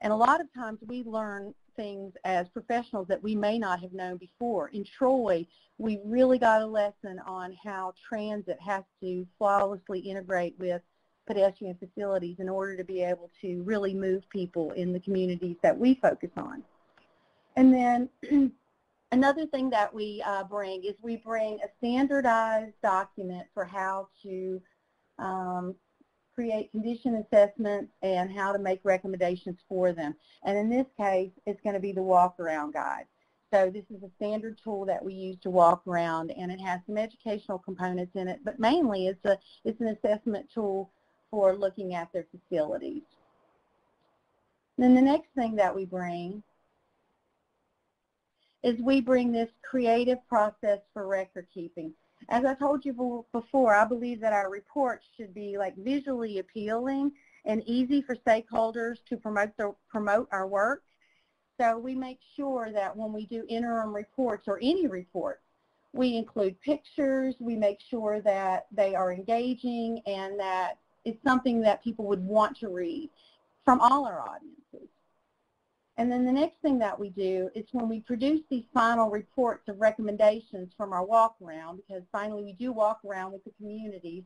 And a lot of times we learn things as professionals that we may not have known before. In Troy, we really got a lesson on how transit has to flawlessly integrate with pedestrian facilities in order to be able to really move people in the communities that we focus on. And then another thing that we bring is we bring a standardized document for how to create condition assessments and how to make recommendations for them. And in this case, it's going to be the walk-around guide. So this is a standard tool that we use to walk around, and it has some educational components in it, but mainly it's an assessment tool for looking at their facilities. Then the next thing that we bring is we bring this creative process for record keeping. As I told you before, I believe that our reports should be like visually appealing and easy for stakeholders to promote our work. So we make sure that when we do interim reports or any reports, we include pictures, we make sure that they are engaging and that it's something that people would want to read from all our audiences. And then the next thing that we do is when we produce these final reports of recommendations from our walk around, because finally we do walk around with the communities,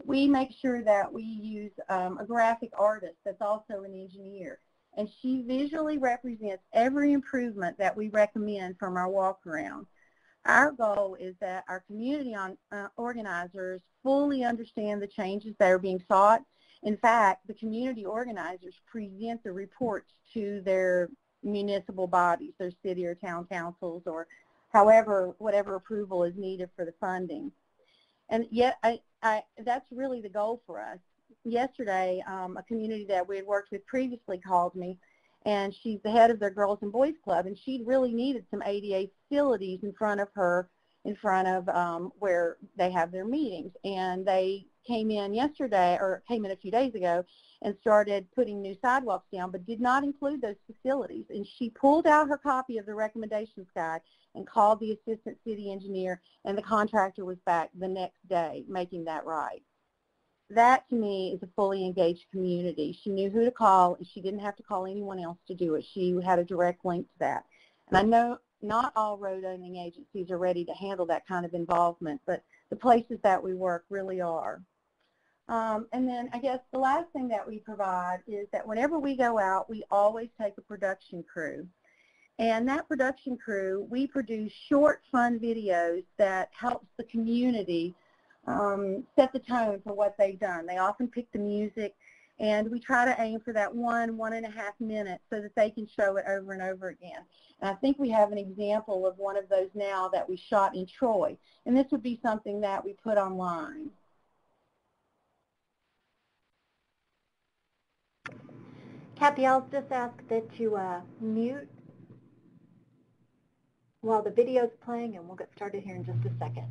we make sure that we use a graphic artist that's also an engineer. And she visually represents every improvement that we recommend from our walk around. Our goal is that our community organizers fully understand the changes that are being sought. In fact, the community organizers present the reports to their municipal bodies, their city or town councils, or whatever approval is needed for the funding. And yet, that's really the goal for us. Yesterday, a community that we had worked with previously called me, and she's the head of their Girls and Boys Club, and she really needed some ADA facilities in front of where they have their meetings. And they came in yesterday, or came in a few days ago, and started putting new sidewalks down, but did not include those facilities. And she pulled out her copy of the recommendations guide and called the assistant city engineer, and the contractor was back the next day making that right. That, to me, is a fully engaged community. She knew who to call, and she didn't have to call anyone else to do it. She had a direct link to that. And I know not all road-owning agencies are ready to handle that kind of involvement, but the places that we work really are. And then I guess the last thing that we provide is that whenever we go out, we always take a production crew. And that production crew, we produce short, fun videos that helps the community set the tone for what they've done. They often pick the music, and we try to aim for that 1.5 minutes so that they can show it over and over again. And I think we have an example of one of those now that we shot in Troy, and this would be something that we put online. Kathy, I'll just ask that you mute while the video is playing, and we'll get started here in just a second.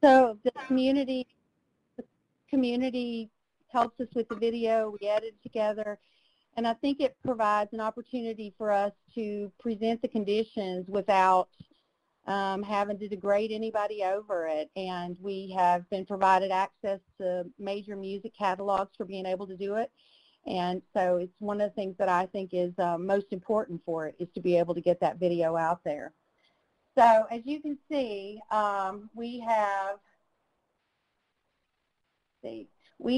So the community helps us with the video. We edit it together. And I think it provides an opportunity for us to present the conditions without having to degrade anybody over it. And we have been provided access to major music catalogs for being able to do it. And so it's one of the things that I think is most important for it, is to be able to get that video out there. So as you can see, we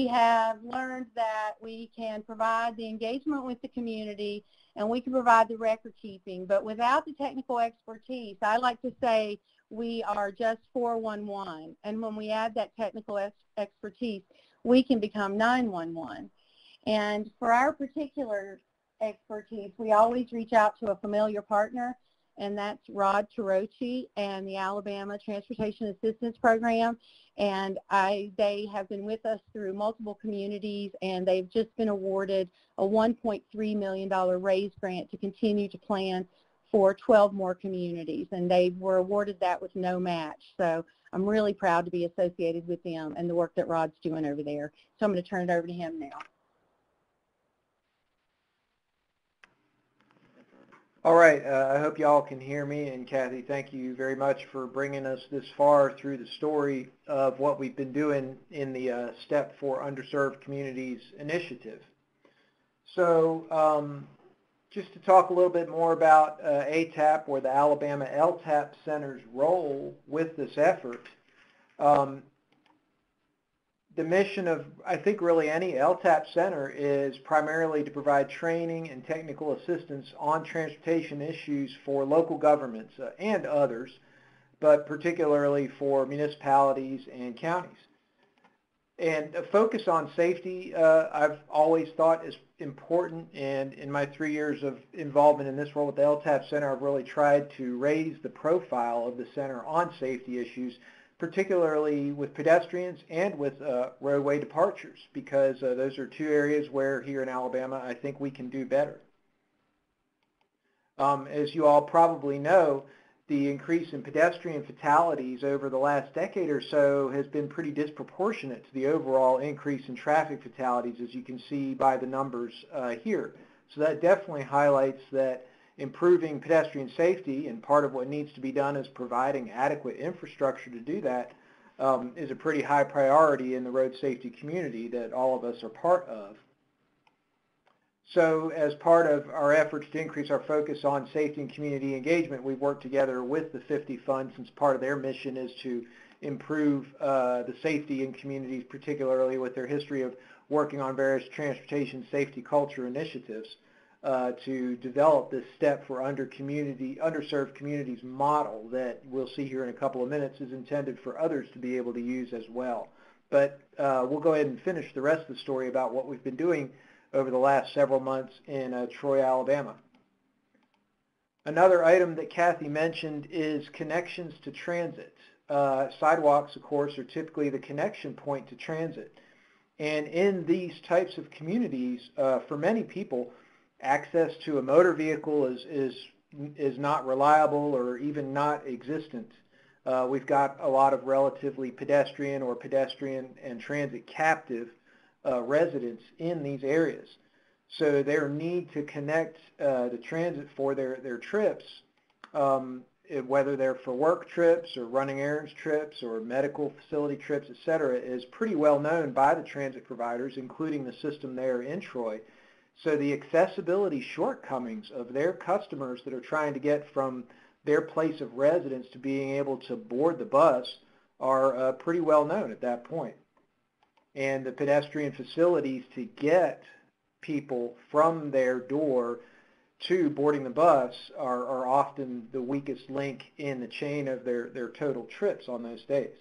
have learned that we can provide the engagement with the community and we can provide the record keeping, but without the technical expertise, I like to say we are just 411. And when we add that technical expertise, we can become 911. And for our particular expertise, we always reach out to a familiar partner, and that's Turcho and the Alabama Transportation Assistance Program. And they have been with us through multiple communities, and they've just been awarded a $1.3 million RAISE grant to continue to plan for 12 more communities. And they were awarded that with no match. So I'm really proud to be associated with them and the work that Rod's doing over there. So I'm going to turn it over to him now. All right, I hope y'all can hear me, and Kathy, thank you very much for bringing us this far through the story of what we've been doing in the STEP for Underserved Communities initiative. So just to talk a little bit more about ATAP, or the Alabama LTAP Center's role with this effort. The mission of, I think, really any LTAP center is primarily to provide training and technical assistance on transportation issues for local governments and others, but particularly for municipalities and counties. And a focus on safety, I've always thought is important, and in my 3 years of involvement in this role with the LTAP Center, I've really tried to raise the profile of the center on safety issues, particularly with pedestrians and with roadway departures, because those are two areas where here in Alabama I think we can do better. As you all probably know, the increase in pedestrian fatalities over the last decade or so has been pretty disproportionate to the overall increase in traffic fatalities, as you can see by the numbers here. So that definitely highlights that improving pedestrian safety, and part of what needs to be done is providing adequate infrastructure to do that, is a pretty high priority in the road safety community that all of us are part of. So as part of our efforts to increase our focus on safety and community engagement, we've worked together with the 50 Fund, since part of their mission is to improve the safety in communities, particularly with their history of working on various transportation safety culture initiatives. To develop this STEP for underserved communities model that we'll see here in a couple of minutes is intended for others to be able to use as well. But we'll go ahead and finish the rest of the story about what we've been doing over the last several months in Troy, Alabama. Another item that Kathy mentioned is connections to transit. Sidewalks, of course, are typically the connection point to transit. And in these types of communities, for many people, access to a motor vehicle is not reliable or even not existent. We've got a lot of relatively pedestrian and transit captive residents in these areas. So their need to connect the transit for their trips, whether they're for work trips or running errands trips or medical facility trips, etc., is pretty well known by the transit providers, including the system there in Troy. So the accessibility shortcomings of their customers that are trying to get from their place of residence to being able to board the bus are pretty well known at that point. And the pedestrian facilities to get people from their door to boarding the bus are often the weakest link in the chain of their total trips on those days.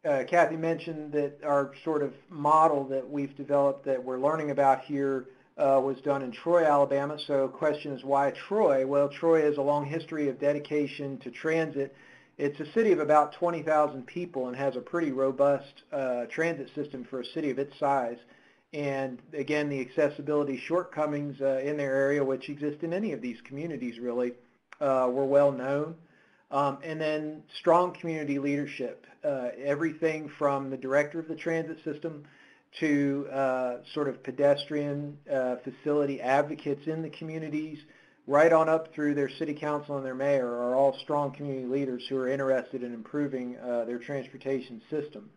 Kathy mentioned that our sort of model that we've developed that we're learning about here was done in Troy, Alabama. So the question is, why Troy? Well, Troy has a long history of dedication to transit. It's a city of about 20,000 people and has a pretty robust transit system for a city of its size. And again, the accessibility shortcomings in their area, which exist in any of these communities really, were well known. And then strong community leadership, everything from the director of the transit system to sort of pedestrian facility advocates in the communities, right on up through their city council and their mayor are all strong community leaders who are interested in improving their transportation system.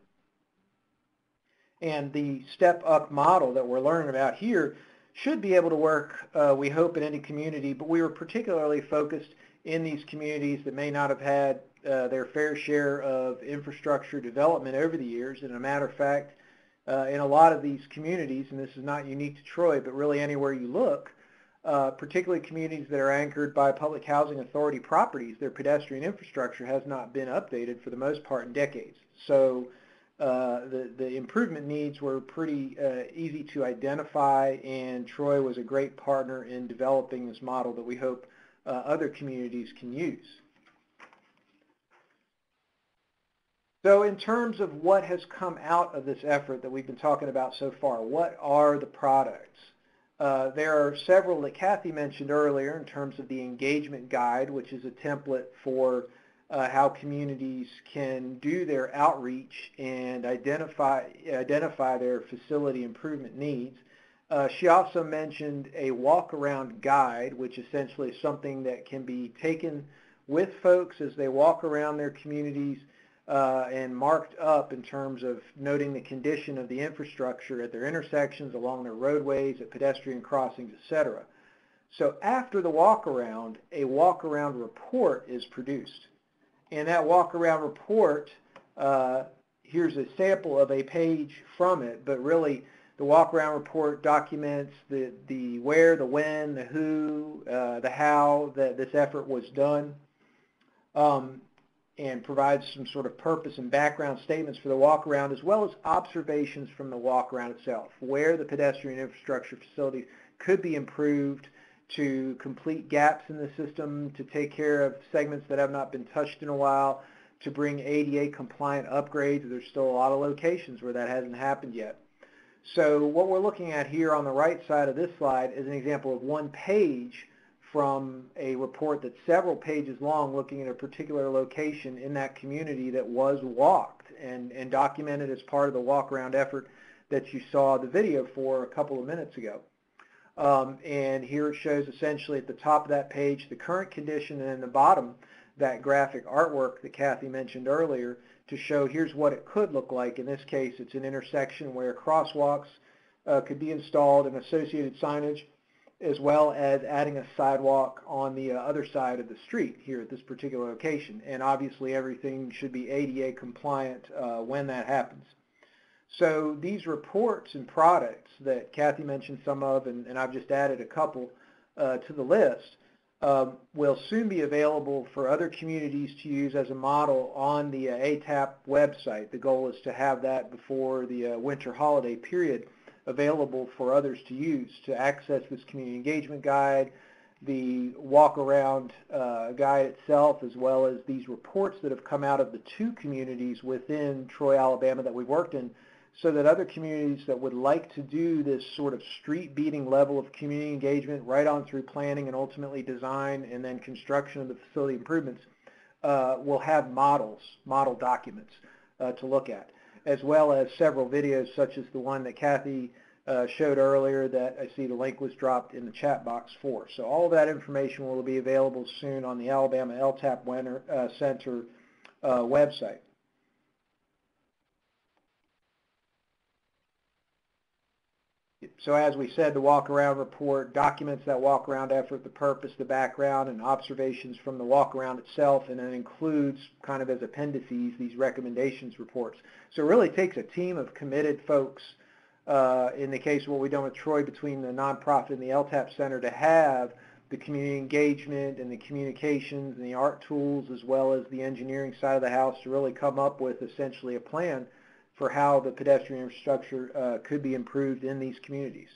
And the step-up model that we're learning about here should be able to work, we hope, in any community, but we were particularly focused in these communities that may not have had their fair share of infrastructure development over the years. And as a matter of fact, in a lot of these communities, and this is not unique to Troy, but really anywhere you look, particularly communities that are anchored by public housing authority properties, their pedestrian infrastructure has not been updated for the most part in decades. So the improvement needs were pretty easy to identify, and Troy was a great partner in developing this model that we hope other communities can use. So in terms of what has come out of this effort that we've been talking about so far, what are the products? There are several that Kathy mentioned earlier in terms of the engagement guide, which is a template for how communities can do their outreach and identify their facility improvement needs. She also mentioned a walk-around guide, which essentially is something that can be taken with folks as they walk around their communities and marked up in terms of noting the condition of the infrastructure at their intersections, along their roadways, at pedestrian crossings, etc. So after the walk-around, a walk-around report is produced. And that walk-around report, here's a sample of a page from it, but really the walk-around report documents the where, the when, the who, the how that this effort was done, and provides some sort of purpose and background statements for the walk-around, as well as observations from the walk-around itself, where the pedestrian infrastructure facilities could be improved to complete gaps in the system, to take care of segments that have not been touched in a while, to bring ADA compliant upgrades. There's still a lot of locations where that hasn't happened yet. So what we're looking at here on the right side of this slide is an example of one page from a report that's several pages long, looking at a particular location in that community that was walked and documented as part of the walk-around effort that you saw the video for a couple of minutes ago. And here it shows essentially at the top of that page the current condition, and in the bottom that graphic artwork that Kathy mentioned earlier to show here's what it could look like. In this case, it's an intersection where crosswalks could be installed and associated signage, as well as adding a sidewalk on the other side of the street here at this particular location. And obviously everything should be ADA compliant when that happens. So these reports and products that Kathy mentioned some of, and I've just added a couple to the list, will soon be available for other communities to use as a model on the ATAP website. The goal is to have that before the winter holiday period available for others to use to access this community engagement guide, the walk-around guide itself, as well as these reports that have come out of the 2 communities within Troy, Alabama that we've worked in, so that other communities that would like to do this sort of street-beating level of community engagement right on through planning and ultimately design and then construction of the facility improvements will have model documents to look at, as well as several videos such as the one that Kathy showed earlier that I see the link was dropped in the chat box for. So all of that information will be available soon on the Alabama LTAP Center website. So as we said, the walk-around report documents that walk-around effort, the purpose, the background, and observations from the walk-around itself, and then includes kind of as appendices these recommendations reports. So it really takes a team of committed folks, in the case of what we've done with Troy, between the nonprofit and the LTAP Center, to have the community engagement and the communications and the art tools, as well as the engineering side of the house, to really come up with essentially a plan for how the pedestrian infrastructure could be improved in these communities.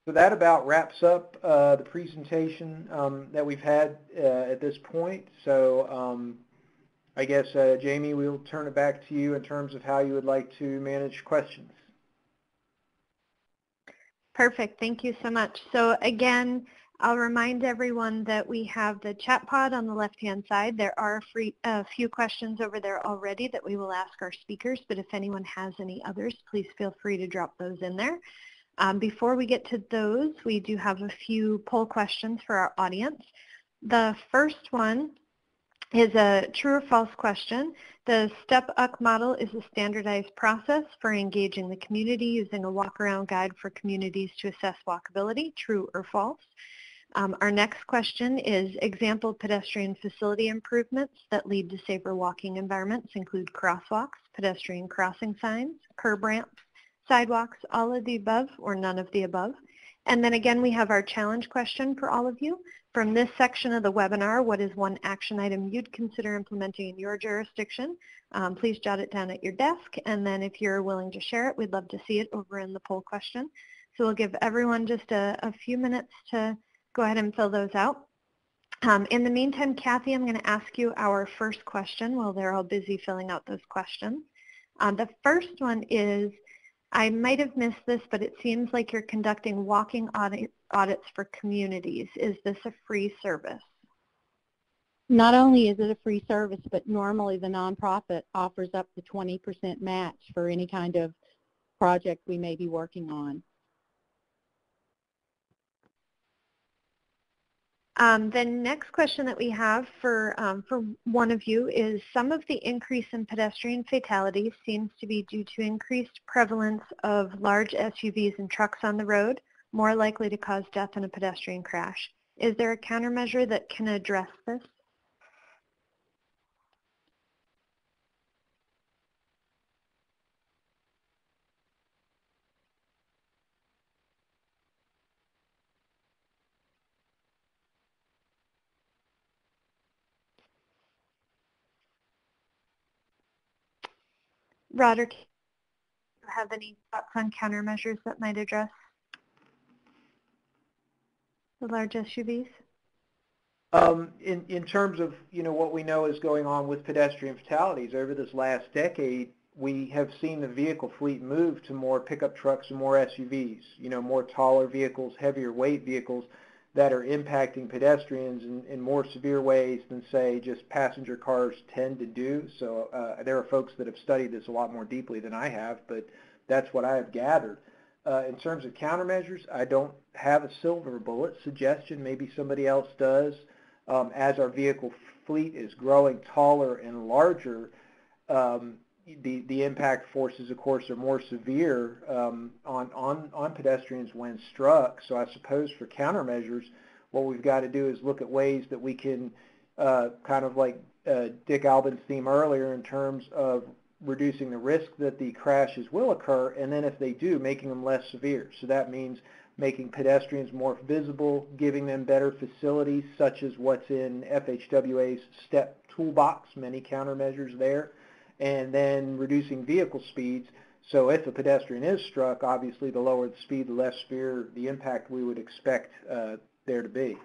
So that about wraps up the presentation that we've had at this point. So I guess, Jamie, we'll turn it back to you in terms of how you would like to manage questions. Perfect. Thank you so much. So again, I'll remind everyone that we have the chat pod on the left-hand side. There are a few questions over there already that we will ask our speakers, but if anyone has any others, please feel free to drop those in there. Before we get to those, we do have a few poll questions for our audience. The first one is a true or false question. The STEP-UC model is a standardized process for engaging the community using a walk-around guide for communities to assess walkability, true or false. Our next question is example pedestrian facility improvements that lead to safer walking environments include crosswalks, pedestrian crossing signs, curb ramps, sidewalks, all of the above or none of the above. And then again, we have our challenge question for all of you. From this section of the webinar, what is one action item you'd consider implementing in your jurisdiction? Please jot it down at your desk, and then if you're willing to share it, we'd love to see it over in the poll question. So we'll give everyone just a few minutes to go ahead and fill those out. In the meantime, Kathy, I'm going to ask you our first question while they're all busy filling out those questions. The first one is, I might have missed this, but it seems like you're conducting walking audits for communities. Is this a free service? Not only is it a free service, but normally the nonprofit offers up to 20% match for any kind of project we may be working on. The next question that we have for one of you is, some of the increase in pedestrian fatalities seems to be due to increased prevalence of large SUVs and trucks on the road, more likely to cause death in a pedestrian crash. Is there a countermeasure that can address this? Roderick, do you have any thoughts on countermeasures that might address the large SUVs? In terms of what we know is going on with pedestrian fatalities over this last decade, we have seen the vehicle fleet move to more pickup trucks and more SUVs. More taller vehicles, heavier weight vehicles that are impacting pedestrians in more severe ways than, say, just passenger cars tend to do. So there are folks that have studied this a lot more deeply than I have, but that's what I have gathered. In terms of countermeasures, I don't have a silver bullet suggestion. Maybe somebody else does. As our vehicle fleet is growing taller and larger, the impact forces, of course, are more severe on pedestrians when struck. So I suppose for countermeasures, what we've got to do is look at ways that we can kind of like Dick Albin's theme earlier in terms of reducing the risk that the crashes will occur, and then if they do, making them less severe. So that means making pedestrians more visible, giving them better facilities, such as what's in FHWA's STEP toolbox, many countermeasures there, and then reducing vehicle speeds. So if a pedestrian is struck, obviously the lower the speed, the less severe the impact we would expect there to be.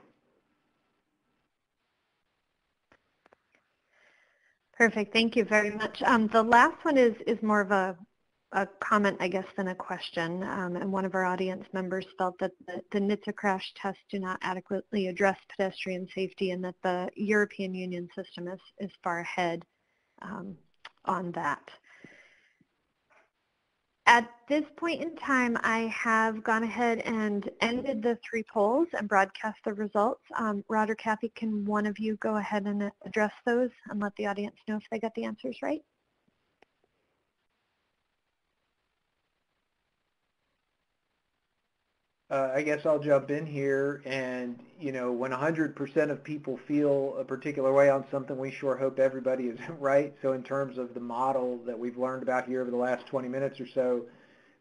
Perfect. Thank you very much. The last one is more of a comment, I guess, than a question. And one of our audience members felt that the NHTSA crash tests do not adequately address pedestrian safety and that the European Union system is far ahead on that. At this point in time, I have gone ahead and ended the 3 polls and broadcast the results. Rod or Kathy, can one of you go ahead and address those and let the audience know if they got the answers right? I guess I'll jump in here, and when 100% of people feel a particular way on something, we sure hope everybody is right. So in terms of the model that we've learned about here over the last 20 minutes or so,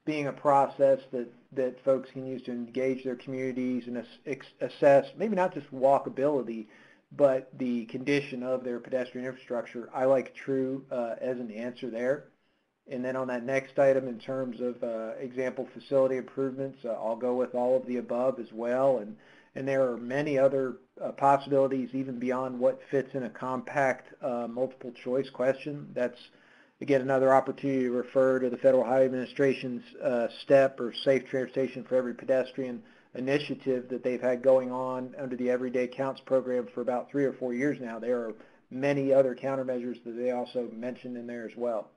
being a process that folks can use to engage their communities and assess maybe not just walkability, but the condition of their pedestrian infrastructure, I like true as an answer there. And then on that next item, in terms of example facility improvements, I'll go with all of the above as well. And there are many other possibilities even beyond what fits in a compact multiple choice question. That's, again, another opportunity to refer to the Federal Highway Administration's STEP, or Safe Transportation for Every Pedestrian initiative that they've had going on under the Everyday Counts program for about 3 or 4 years now. There are many other countermeasures that they also mentioned in there as well.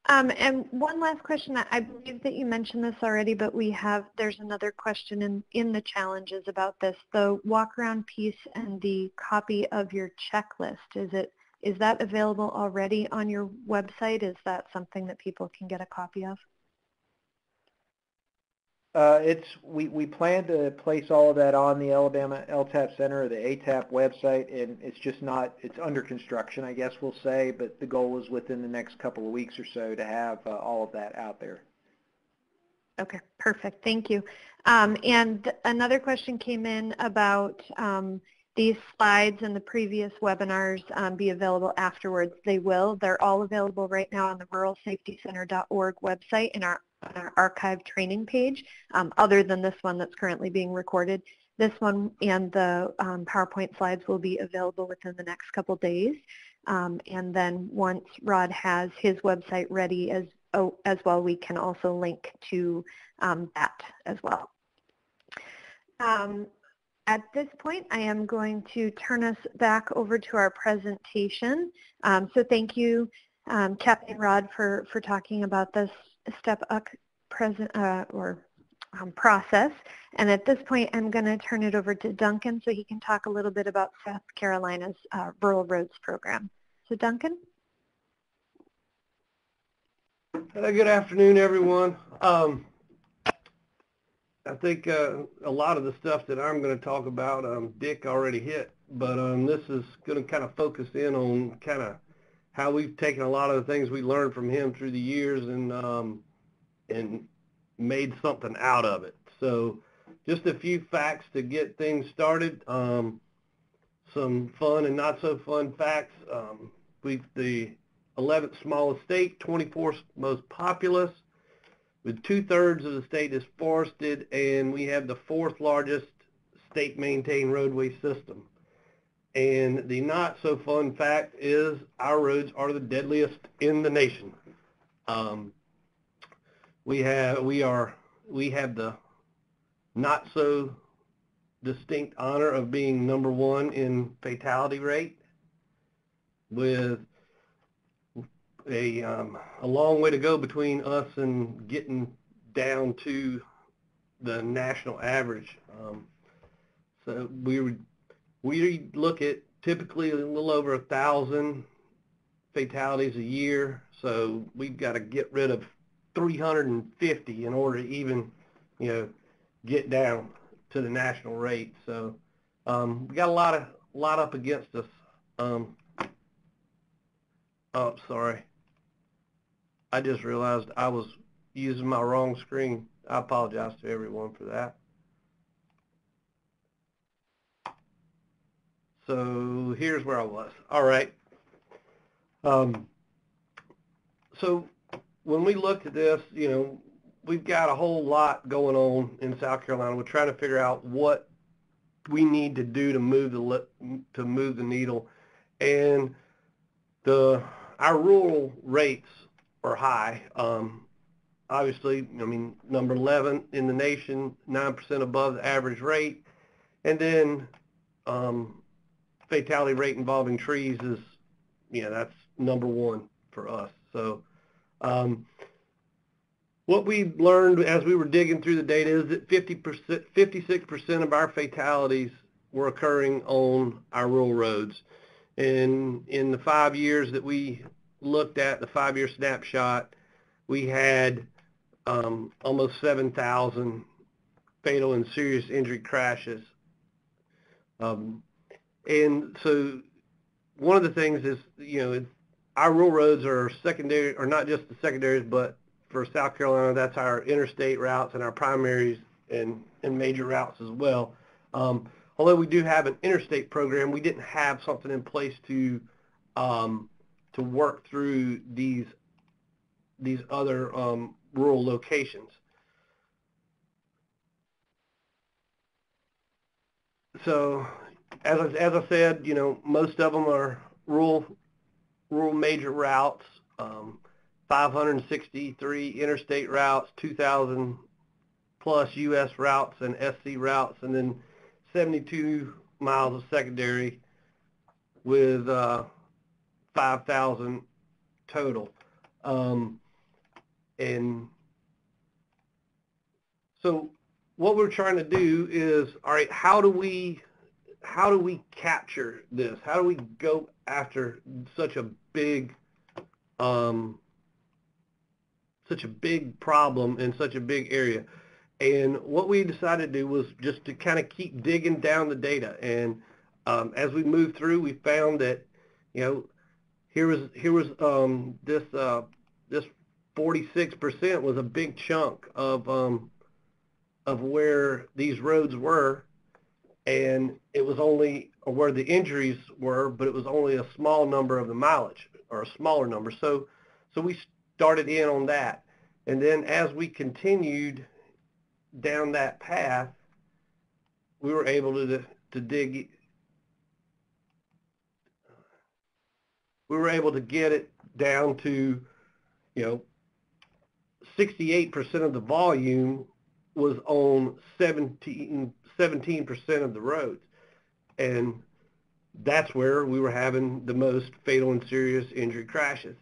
And one last question. I believe that you mentioned this already, but there's another question in the challenges about this. The walk-around piece and the copy of your checklist, is that available already on your website? Is that something that people can get a copy of? We plan to place all of that on the Alabama LTAP Center or the ATAP website, and it's under construction, I guess we'll say, but the goal is within the next couple of weeks or so to have all of that out there. Okay, perfect. Thank you. And another question came in about these slides and the previous webinars be available afterwards. They will. They're all available right now on the ruralsafetycenter.org website in our archive training page, other than this one that's currently being recorded. This one and the PowerPoint slides will be available within the next couple days. And then once Rod has his website ready as well, we can also link to that as well. At this point, I am going to turn us back over to our presentation. So thank you, Kathy and Rod, for talking about this step up process. And at this point, I'm going to turn it over to Duncan so he can talk a little bit about South Carolina's Rural Roads program. So Duncan? Good afternoon, everyone. I think a lot of the stuff that I'm going to talk about, Dick already hit, but this is going to kind of focus in on kind of how we've taken a lot of the things we learned from him through the years and made something out of it. So just a few facts to get things started. Some fun and not so fun facts. We've the 11th smallest state, 24th most populous, with 2/3 of the state is forested, and we have the 4th largest state-maintained roadway system. And the not so fun fact is our roads are the deadliest in the nation. We have the not so distinct honor of being number 1 in fatality rate, with a long way to go between us and getting down to the national average. So we look at typically a little over 1,000 fatalities a year. So we've got to get rid of 350 in order to even, get down to the national rate. So we got a lot up against us. Oh, sorry. I just realized I was using my wrong screen. I apologize to everyone for that. So here's where I was. All right. So when we looked at this, we've got a whole lot going on in South Carolina. We're trying to figure out what we need to do to move the needle, and our rural rates are high. Obviously, number 11 in the nation, 9% above the average rate, and then fatality rate involving trees is, that's number 1 for us. So what we learned as we were digging through the data is that 56% of our fatalities were occurring on our rural roads. And in the 5 years that we looked at, the 5-year snapshot, we had almost 7,000 fatal and serious injury crashes. And so one of the things is, our rural roads are secondary, or not just the secondaries, but for South Carolina, that's our interstate routes and our primaries and major routes as well. Although we do have an interstate program, we didn't have something in place to work through these other rural locations. So as I said, most of them are rural major routes. 563 interstate routes, 2,000 plus U.S. routes and SC routes, and then 72 miles of secondary with 5,000 total. And so what we're trying to do is, all right, how do we capture this? How do we go after such a big problem in such a big area? And what we decided to do was just to kind of keep digging down the data. And as we moved through, we found that, you know, here was this 46% was a big chunk of where these roads were, and it was only where the injuries were, but it was only a small number of the mileage, or a smaller number. So we started in on that, and then as we continued down that path, we were able to dig. We were able to get it down to, you know, 68% of the volume was on 17% of the roads. And that's where we were having the most fatal and serious injury crashes.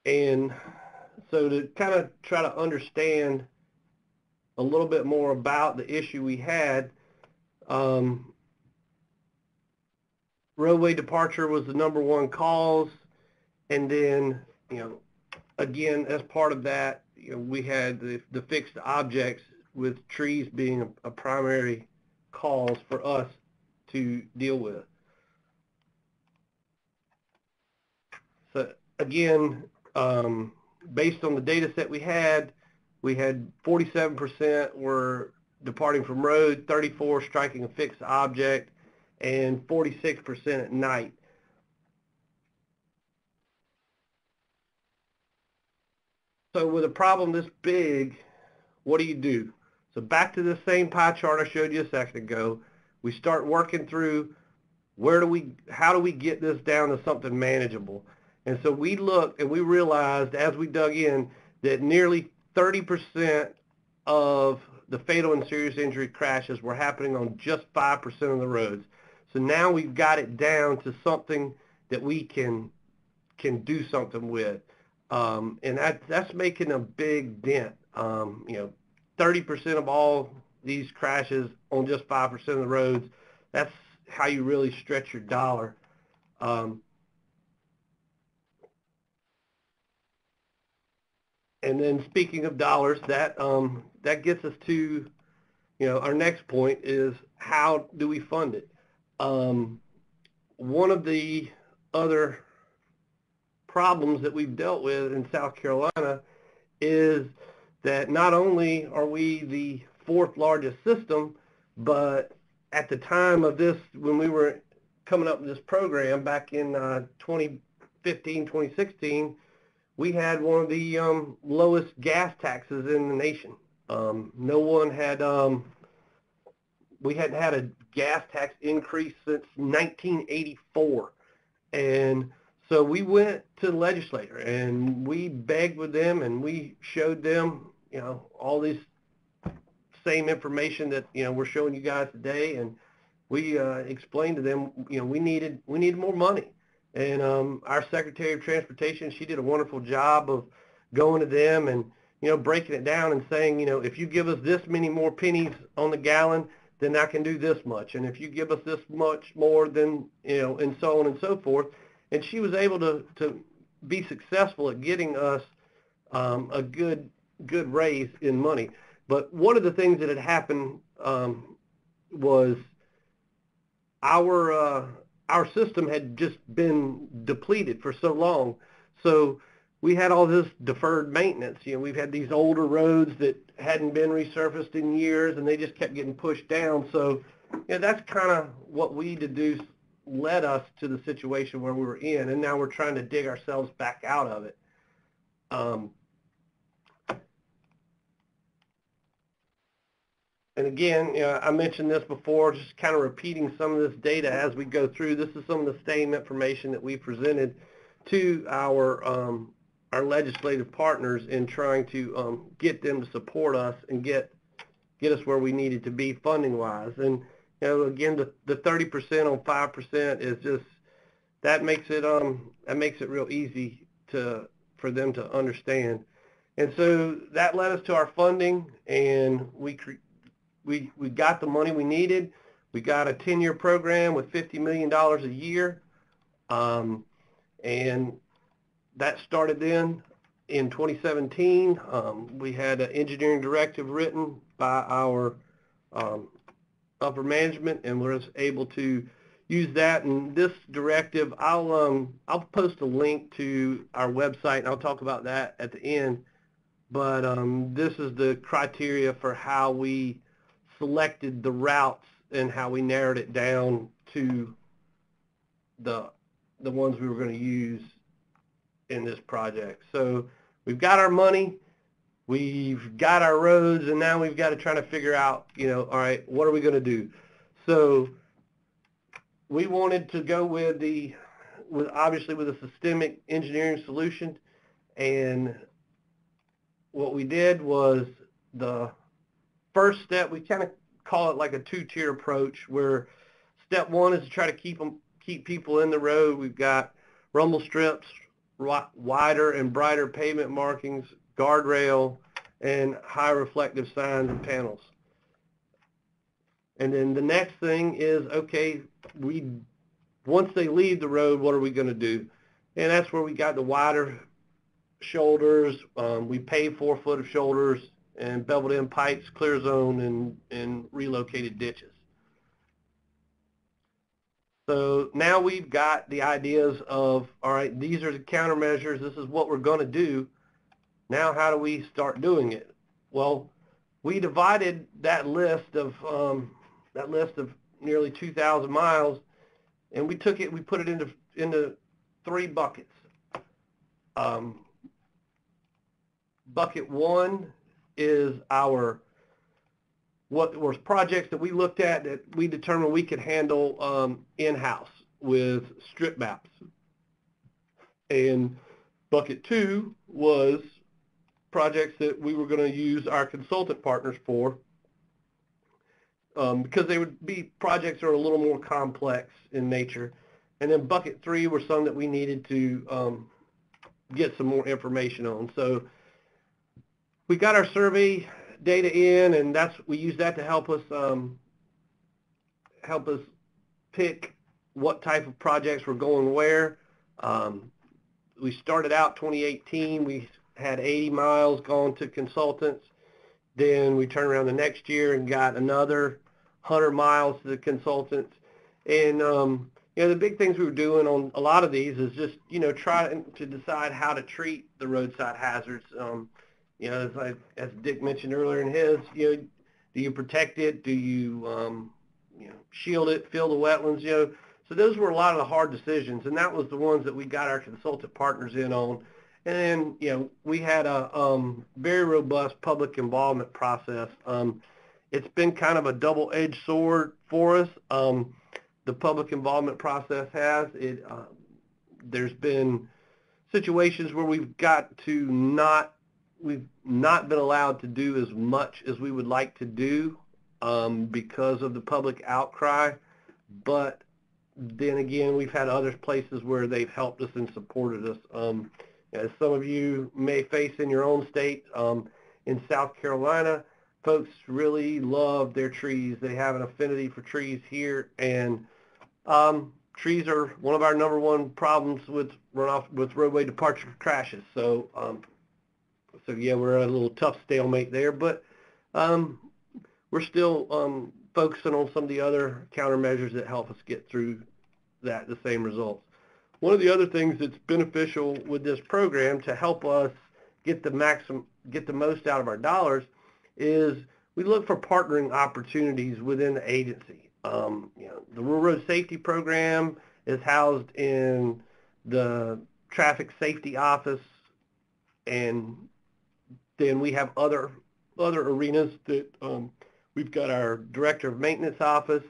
And so to kind of try to understand a little bit more about the issue we had, roadway departure was the #1 cause, and then, you know, again, as part of that, you know, we had the fixed objects, with trees being a primary cause for us to deal with. So again, based on the data set we had 47% were departing from road, 34 striking a fixed object, and 46% at night. So with a problem this big, what do? So back to the same pie chart I showed you a second ago, we start working through how do we get this down to something manageable? And so we looked and we realized as we dug in that nearly 30% of the fatal and serious injury crashes were happening on just 5% of the roads. So now we've got it down to something that we can do something with. And that's making a big dent. You know, 30% of all these crashes on just 5% of the roads, that's how you really stretch your dollar. And then speaking of dollars, that gets us to, you know, our next point is how do we fund it? One of the other problems that we've dealt with in South Carolina is that not only are we the 4th largest system, but at the time of this, when we were coming up with this program back in 2015, 2016, we had one of the lowest gas taxes in the nation. No one had, we hadn't had a gas tax increase since 1984. And so we went to the legislature and we begged with them and we showed them, you know, all this same information that, you know, we're showing you guys today. And we explained to them, you know, we needed more money. And our Secretary of Transportation, she did a wonderful job of going to them and, you know, breaking it down and saying, you know, if you give us this many more pennies on the gallon, then I can do this much. And if you give us this much more, then, you know, and so on and so forth. And she was able to be successful at getting us a good raise in money. But one of the things that had happened was our system had just been depleted for so long. So we had all this deferred maintenance. You know, we've had these older roads that hadn't been resurfaced in years, and they just kept getting pushed down. So, you know, that's kind of what we deduced led us to the situation where we were in, and now we're trying to dig ourselves back out of it. And again, you know, I mentioned this before, just kind of repeating some of this data as we go through. This is some of the same information that we presented to our legislative partners in trying to get them to support us and get us where we needed to be funding-wise. And again, the 30% on 5% is just, that makes it real easy for them to understand. And so that led us to our funding, and we got the money we needed. We got a 10-year program with $50 million a year, and that started then in 2017. We had an engineering directive written by our upper management, and we're able to use that. And this directive, I'll post a link to our website, and I'll talk about that at the end. But this is the criteria for how we selected the routes and how we narrowed it down to the ones we were going to use in this project. So we've got our money, we've got our roads, and now we've got to try to figure out, all right, what are we going to do? So we wanted to go with obviously with a systemic engineering solution, and what we did was the first step, we kind of call it like a two-tier approach, where step one is to try to keep people in the road. We've got rumble strips, wider and brighter pavement markings, guardrail, and high reflective signs and panels. And then the next thing is, okay, once they leave the road, what are we going to do? And that's where we got the wider shoulders. We paved 4 foot of shoulders and beveled in pipes, clear zone, and relocated ditches. So now we've got the ideas of, all right, these are the countermeasures, this is what we're going to do. Now how do we start doing it? Well, we divided that list of nearly 2,000 miles, and we put it into 3 buckets. Bucket 1 is what was projects that we looked at that we determined we could handle in-house with strip maps. And bucket 2 was projects that we were going to use our consultant partners for, because they would be projects that are a little more complex in nature. And then bucket 3 were some that we needed to get some more information on. So we got our survey data in, and we use that to help us pick what type of projects were going where. We started out 2018, we had 80 miles gone to consultants. Then we turned around the next year and got another 100 miles to the consultants. And the big things we were doing on a lot of these is just trying to decide how to treat the roadside hazards. As Dick mentioned earlier in his, do you protect it? Do you, shield it, fill the wetlands? So those were a lot of the hard decisions, and that was the ones that we got our consultant partners in on. And then, we had a very robust public involvement process. It's been kind of a double-edged sword for us. The public involvement process has. There's been situations where we've not been allowed to do as much as we would like to do because of the public outcry. But then again, we've had other places where they've helped us and supported us. As some of you may face in your own state, in South Carolina, folks really love their trees. They have an affinity for trees here, and trees are one of our #1 problems with roadway departure crashes. So yeah, we're at a little tough stalemate there, but we're still focusing on some of the other countermeasures that help us get through the same results. One of the other things that's beneficial with this program to help us get the most out of our dollars is we look for partnering opportunities within the agency. The Rural Road Safety Program is housed in the Traffic Safety Office, and then we have other arenas that we've got our Director of Maintenance Office.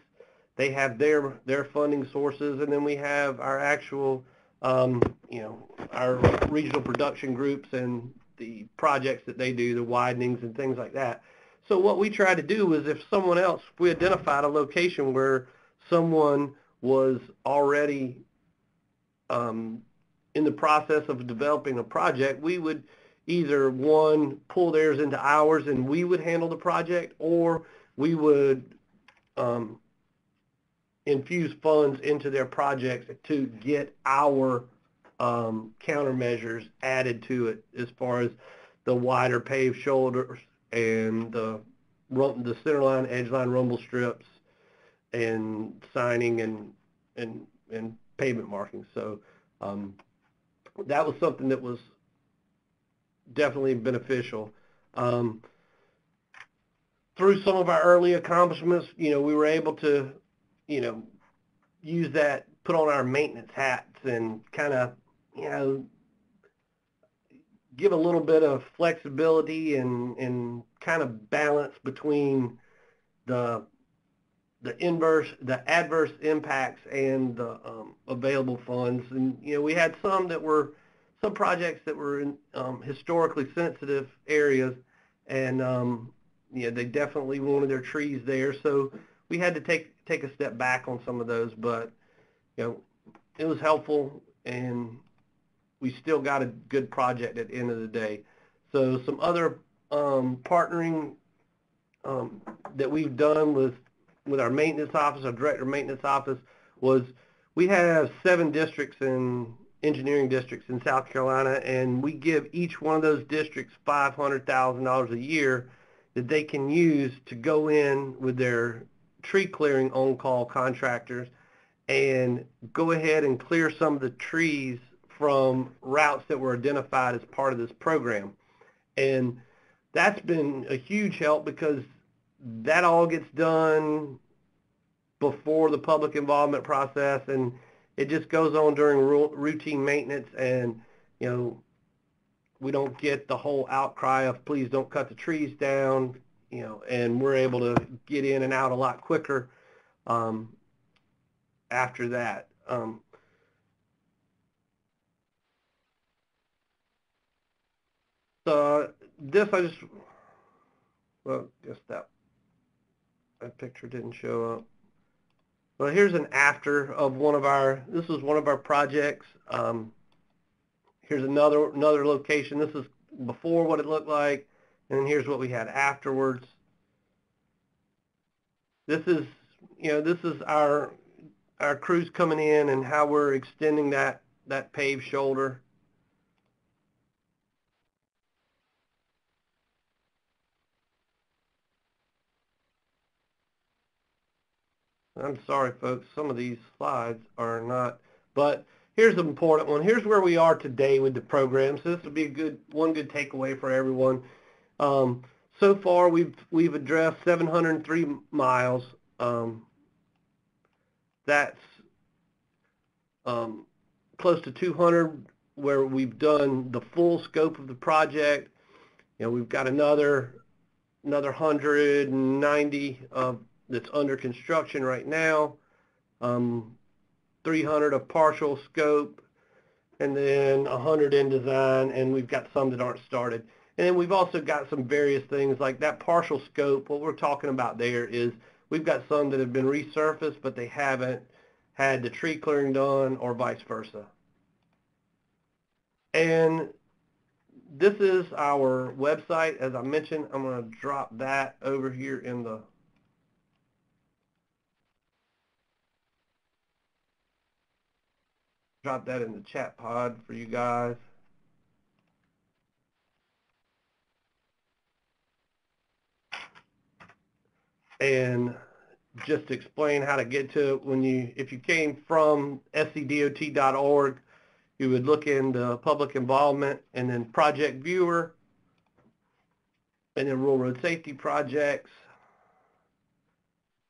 They have their funding sources, and then we have our actual you know, our regional production groups and the projects that they do, the widenings and things like that. So what we try to do is if we identified a location where someone was already in the process of developing a project, we would either, one, pull theirs into ours and we would handle the project, or we would infuse funds into their projects to get our countermeasures added to it, as far as the wider paved shoulders and the center line, edge line rumble strips and signing and pavement markings. So that was something that was definitely beneficial. Through some of our early accomplishments, you know, we were able to, you know, use that, put on our maintenance hats and kind of, you know, give a little bit of flexibility and kind of balance between the adverse impacts and the available funds. And, you know, we had some projects that were in historically sensitive areas, and you know, they definitely wanted their trees there, so we had to take a step back on some of those, but, you know, it was helpful, and we still got a good project at the end of the day. So some other partnering that we've done with our maintenance office, our director of maintenance office, was we have 7 engineering districts in South Carolina, and we give each one of those districts $500,000 a year that they can use to go in with their tree clearing on-call contractors and go ahead and clear some of the trees from routes that were identified as part of this program. And that's been a huge help, because that all gets done before the public involvement process, and it just goes on during routine maintenance, and, you know, we don't get the whole outcry of please don't cut the trees down, you know, and we're able to get in and out a lot quicker after that. So this I guess that picture didn't show up. Well, here's an after of this was one of our projects. Here's another location. This is before what it looked like, and here's what we had afterwards. This is, you know, this is our crews coming in and how we're extending that paved shoulder. I'm sorry, folks, some of these slides are not, but here's the important one. Here's where we are today with the program. So this would be one good takeaway for everyone. So far, we've addressed 703 miles. That's close to 200 where we've done the full scope of the project. You know, we've got another 190 that's under construction right now, 300 of partial scope, and then 100 in design, and we've got some that aren't started. And then we've also got some various things like that partial scope. What we're talking about there is we've got some that have been resurfaced, but they haven't had the tree clearing done, or vice versa. And this is our website. As I mentioned, I'm going to drop that over here in the chat pod for you guys. And just to explain how to get to it, if you came from scdot.org, you would look in the public involvement and then project viewer, and then rural road safety projects.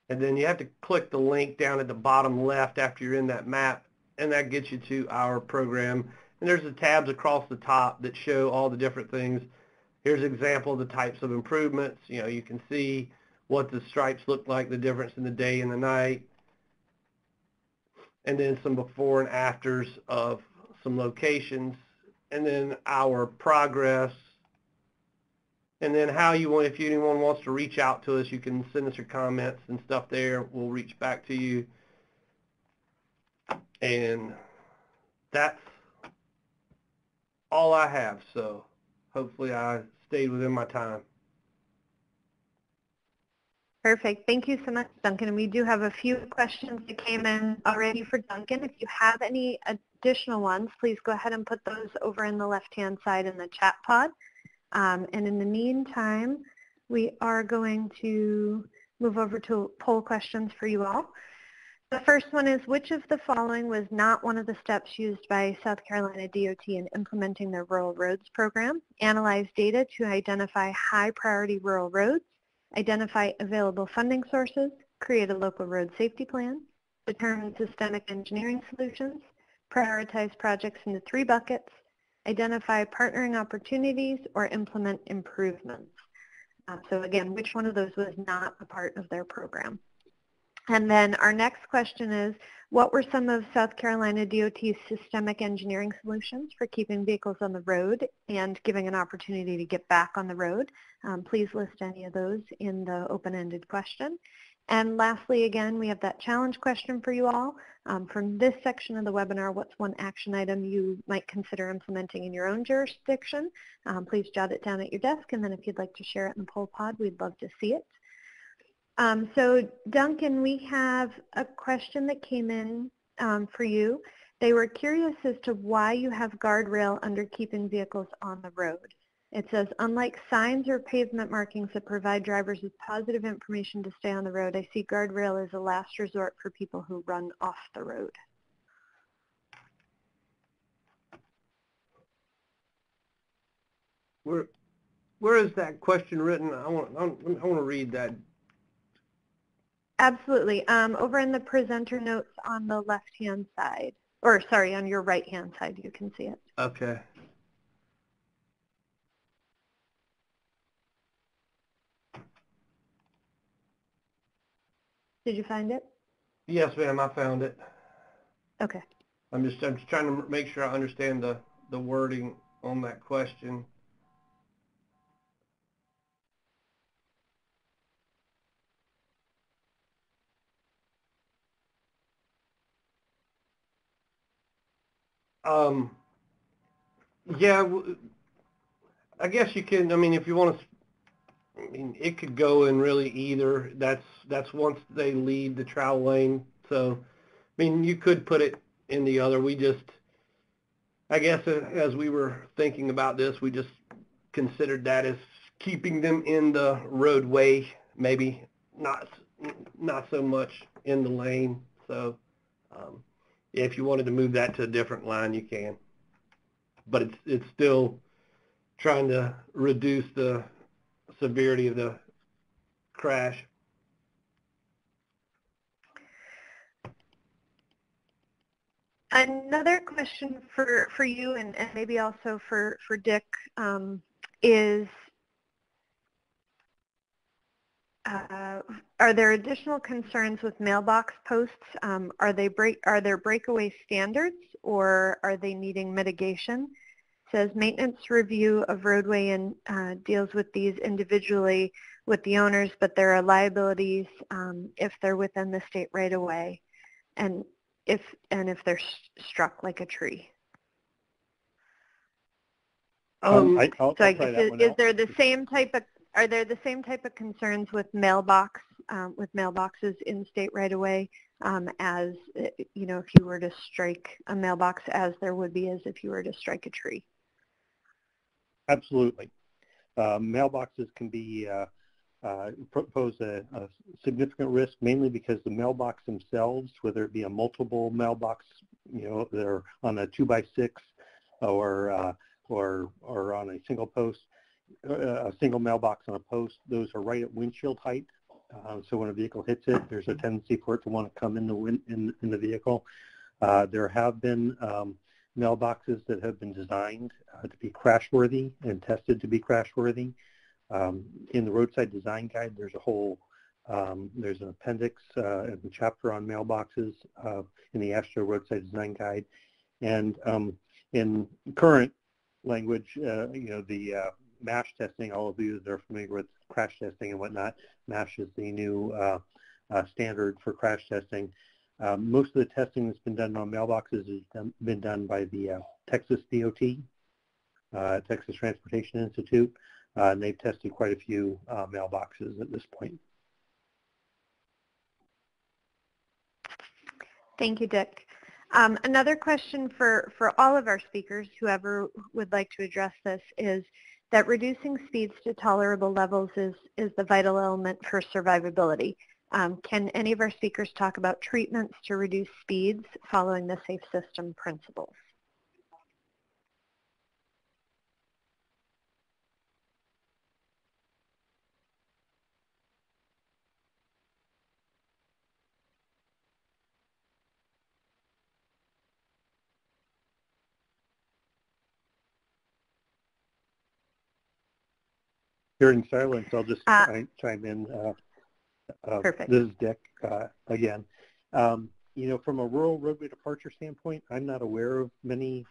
And then you have to click the link down at the bottom left after you're in that map, and that gets you to our program. And there's the tabs across the top that show all the different things. Here's an example of the types of improvements. You know, you can see what the stripes look like, the difference in the day and the night, and then some before and afters of some locations, and then our progress, and then how you want, if anyone wants to reach out to us, you can send us your comments and stuff there. We'll reach back to you. And that's all I have, so hopefully I stayed within my time. Perfect. Thank you so much, Duncan. We do have a few questions that came in already for Duncan. If you have any additional ones, please go ahead and put those over in the left-hand side in the chat pod. And in the meantime, we are going to move over to poll questions for you all. The first one is, which of the following was not one of the steps used by South Carolina DOT in implementing their Rural Roads program? Analyze data to identify high-priority rural roads, identify available funding sources, create a local road safety plan, determine systemic engineering solutions, prioritize projects into 3 buckets, identify partnering opportunities, or implement improvements. So again, which one of those was not a part of their program? And then our next question is, what were some of South Carolina DOT's systemic engineering solutions for keeping vehicles on the road and giving an opportunity to get back on the road? Please list any of those in the open-ended question. And lastly, again, we have that challenge question for you all. From this section of the webinar, what's one action item you might consider implementing in your own jurisdiction? Please jot it down at your desk, and then if you'd like to share it in the poll pod, we'd love to see it. So Duncan, we have a question that came in for you. They were curious as to why you have guardrail under keeping vehicles on the road. It says, unlike signs or pavement markings that provide drivers with positive information to stay on the road, I see guardrail as a last resort for people who run off the road. Where is that question written? I want to read that. Absolutely. Over in the presenter notes on the left-hand side, or sorry, on your right-hand side, you can see it. Okay. Did you find it? Yes, ma'am, I found it. Okay. I'm just trying to make sure I understand the wording on that question. Yeah, I guess you can, I mean, if you want to, I mean, it could go in really either. That's once they leave the travel lane. So, I mean, you could put it in the other. We just, I guess as we were thinking about this, we just considered that as keeping them in the roadway, maybe not so much in the lane. So, if you wanted to move that to a different line, you can. But it's still trying to reduce the severity of the crash. Another question for you and maybe also for Dick is, are there additional concerns with mailbox posts? Are there breakaway standards, or are they needing mitigation? It says maintenance review of roadway and deals with these individually with the owners, but there are liabilities if they're within the state right of way, and if they're struck like a tree. I'll So I try guess that one is out. there the same type of, are there the same type of concerns with mailboxes in state right of way as, you know, if you were to strike a mailbox, as there would be as if you were to strike a tree? Absolutely. Mailboxes can be pose a significant risk, mainly because the mailbox themselves, whether it be a multiple mailbox, you know, they're on a 2x6 or on a single post, a single mailbox on a post, those are right at windshield height. So when a vehicle hits it, there's a tendency for it to want to come in the vehicle. There have been mailboxes that have been designed to be crash-worthy and tested to be crash-worthy. In the roadside design guide, there's a whole, there's an appendix and a chapter on mailboxes in the AASHTO roadside design guide. And in current language, the MASH testing, all of you that are familiar with crash testing and whatnot, MASH is the new standard for crash testing. Most of the testing that's been done on mailboxes has been done by the Texas DOT, Texas Transportation Institute, and they've tested quite a few mailboxes at this point. Thank you, Dick. Another question for all of our speakers, whoever would like to address this, is that reducing speeds to tolerable levels is the vital element for survivability. Can any of our speakers talk about treatments to reduce speeds following the safe system principles? Hearing silence, I'll just chime in. Perfect. This is Dick again. From a rural roadway departure standpoint, I'm not aware of many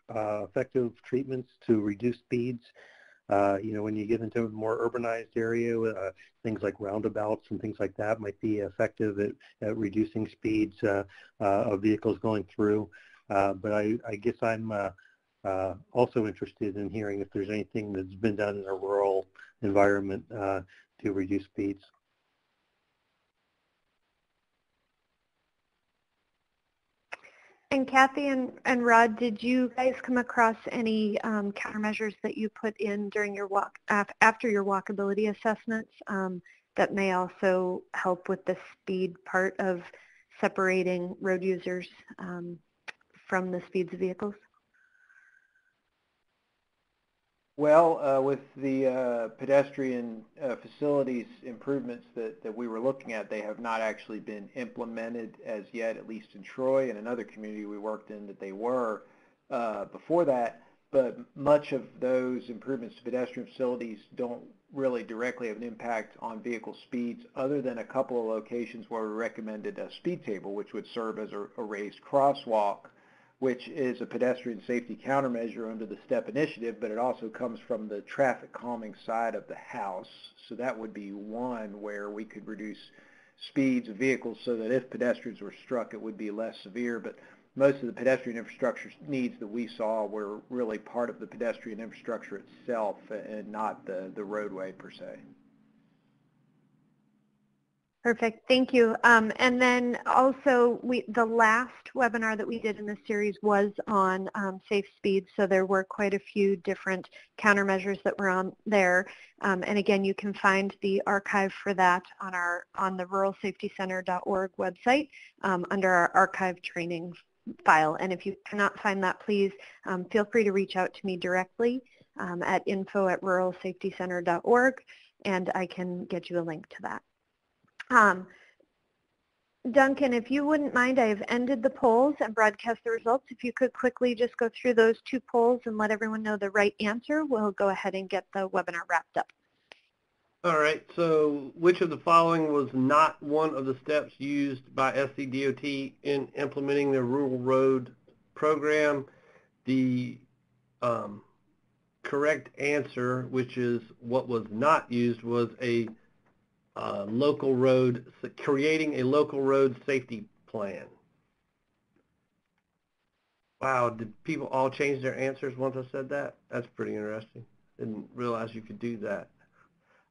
effective treatments to reduce speeds. When you get into a more urbanized area, things like roundabouts and things like that might be effective at reducing speeds of vehicles going through. But I guess I'm also interested in hearing if there's anything that's been done in a rural environment to reduce speeds. And Kathy and Rod, did you guys come across any countermeasures that you put in during your after your walkability assessments that may also help with the speed part of separating road users from the speeds of vehicles? Well, with the pedestrian facilities improvements that we were looking at, they have not actually been implemented as yet, at least in Troy and another community we worked in that they were before that. But much of those improvements to pedestrian facilities don't really directly have an impact on vehicle speeds, other than a couple of locations where we recommended a speed table, which would serve as a raised crosswalk, which is a pedestrian safety countermeasure under the STEP initiative, but it also comes from the traffic calming side of the house. So that would be one where we could reduce speeds of vehicles so that if pedestrians were struck, it would be less severe. But most of the pedestrian infrastructure needs that we saw were really part of the pedestrian infrastructure itself and not the roadway per se. Perfect, thank you. And then also, the last webinar that we did in this series was on safe speeds, so there were quite a few different countermeasures that were on there. And again, you can find the archive for that on the ruralsafetycenter.org website under our archive training file. And if you cannot find that, please feel free to reach out to me directly at info@ruralsafetycenter.org, and I can get you a link to that. Duncan, if you wouldn't mind, I have ended the polls and broadcast the results. If you could quickly just go through those two polls and let everyone know the right answer, we'll go ahead and get the webinar wrapped up. All right, so which of the following was not one of the steps used by SCDOT in implementing their rural road program? The correct answer, which is what was not used, was a creating a local road safety plan. Wow, did people all change their answers once I said that? That's pretty interesting. Didn't realize you could do that.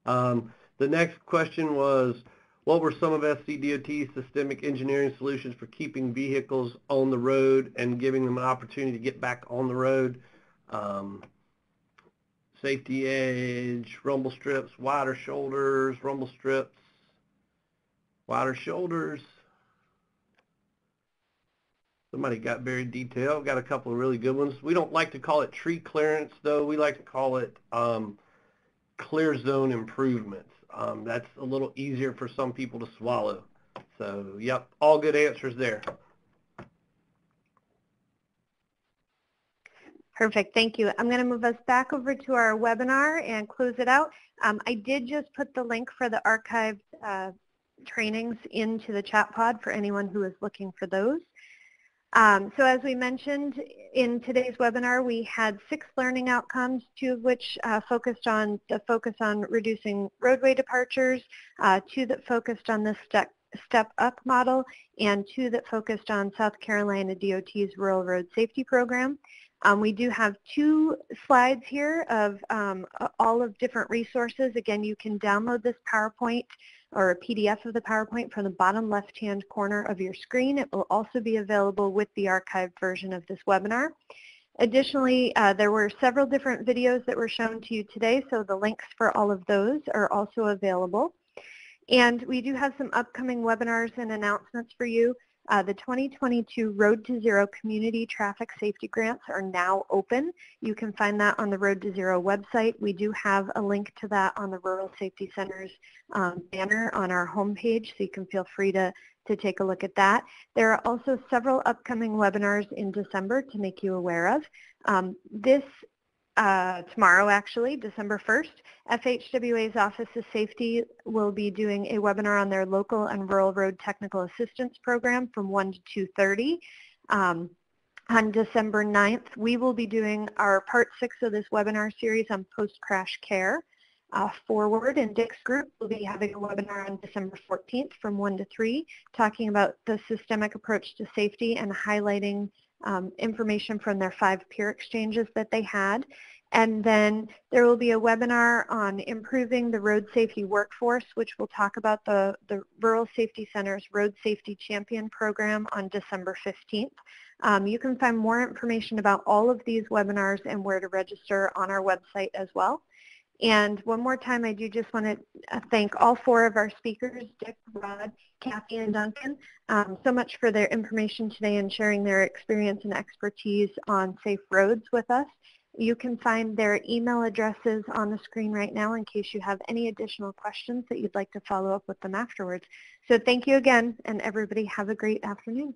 The next question was, what were some of SCDOT's systemic engineering solutions for keeping vehicles on the road and giving them an opportunity to get back on the road? Safety edge, rumble strips, wider shoulders, rumble strips, wider shoulders. Somebody got very detailed, got a couple of really good ones. We don't like to call it tree clearance, though. We like to call it clear zone improvements. That's a little easier for some people to swallow. So, yep, all good answers there. Perfect, thank you. I'm going to move us back over to our webinar and close it out. I did just put the link for the archived trainings into the chat pod for anyone who is looking for those. So as we mentioned in today's webinar, we had 6 learning outcomes, 2 of which focused on reducing roadway departures, 2 that focused on the step up model, and 2 that focused on South Carolina DOT's Rural Road Safety Program. We do have 2 slides here of all of different resources. Again, you can download this PowerPoint or a PDF of the PowerPoint from the bottom left-hand corner of your screen. It will also be available with the archived version of this webinar. Additionally, there were several different videos that were shown to you today, so the links for all of those are also available. And we do have some upcoming webinars and announcements for you. The 2022 Road to Zero Community Traffic Safety Grants are now open. You can find that on the Road to Zero website. We do have a link to that on the Rural Safety Center's banner on our homepage, so you can feel free to take a look at that. There are also several upcoming webinars in December to make you aware of. Tomorrow, actually, December 1st, FHWA's Office of Safety will be doing a webinar on their local and rural road technical assistance program from 1 to 2:30. On December 9th, we will be doing our part 6 of this webinar series on post-crash care. Forward and Dick's group will be having a webinar on December 14th from 1 to 3, talking about the systemic approach to safety and highlighting information from their 5 peer exchanges that they had. And then there will be a webinar on improving the road safety workforce, which will talk about the Rural Safety Center's Road Safety Champion program on December 15th. You can find more information about all of these webinars and where to register on our website as well. And one more time, I do just want to thank all 4 of our speakers, Dick, Rod, Kathy, and Duncan, so much for their information today and sharing their experience and expertise on safe roads with us. You can find their email addresses on the screen right now in case you have any additional questions that you'd like to follow up with them afterwards. So thank you again, and everybody have a great afternoon.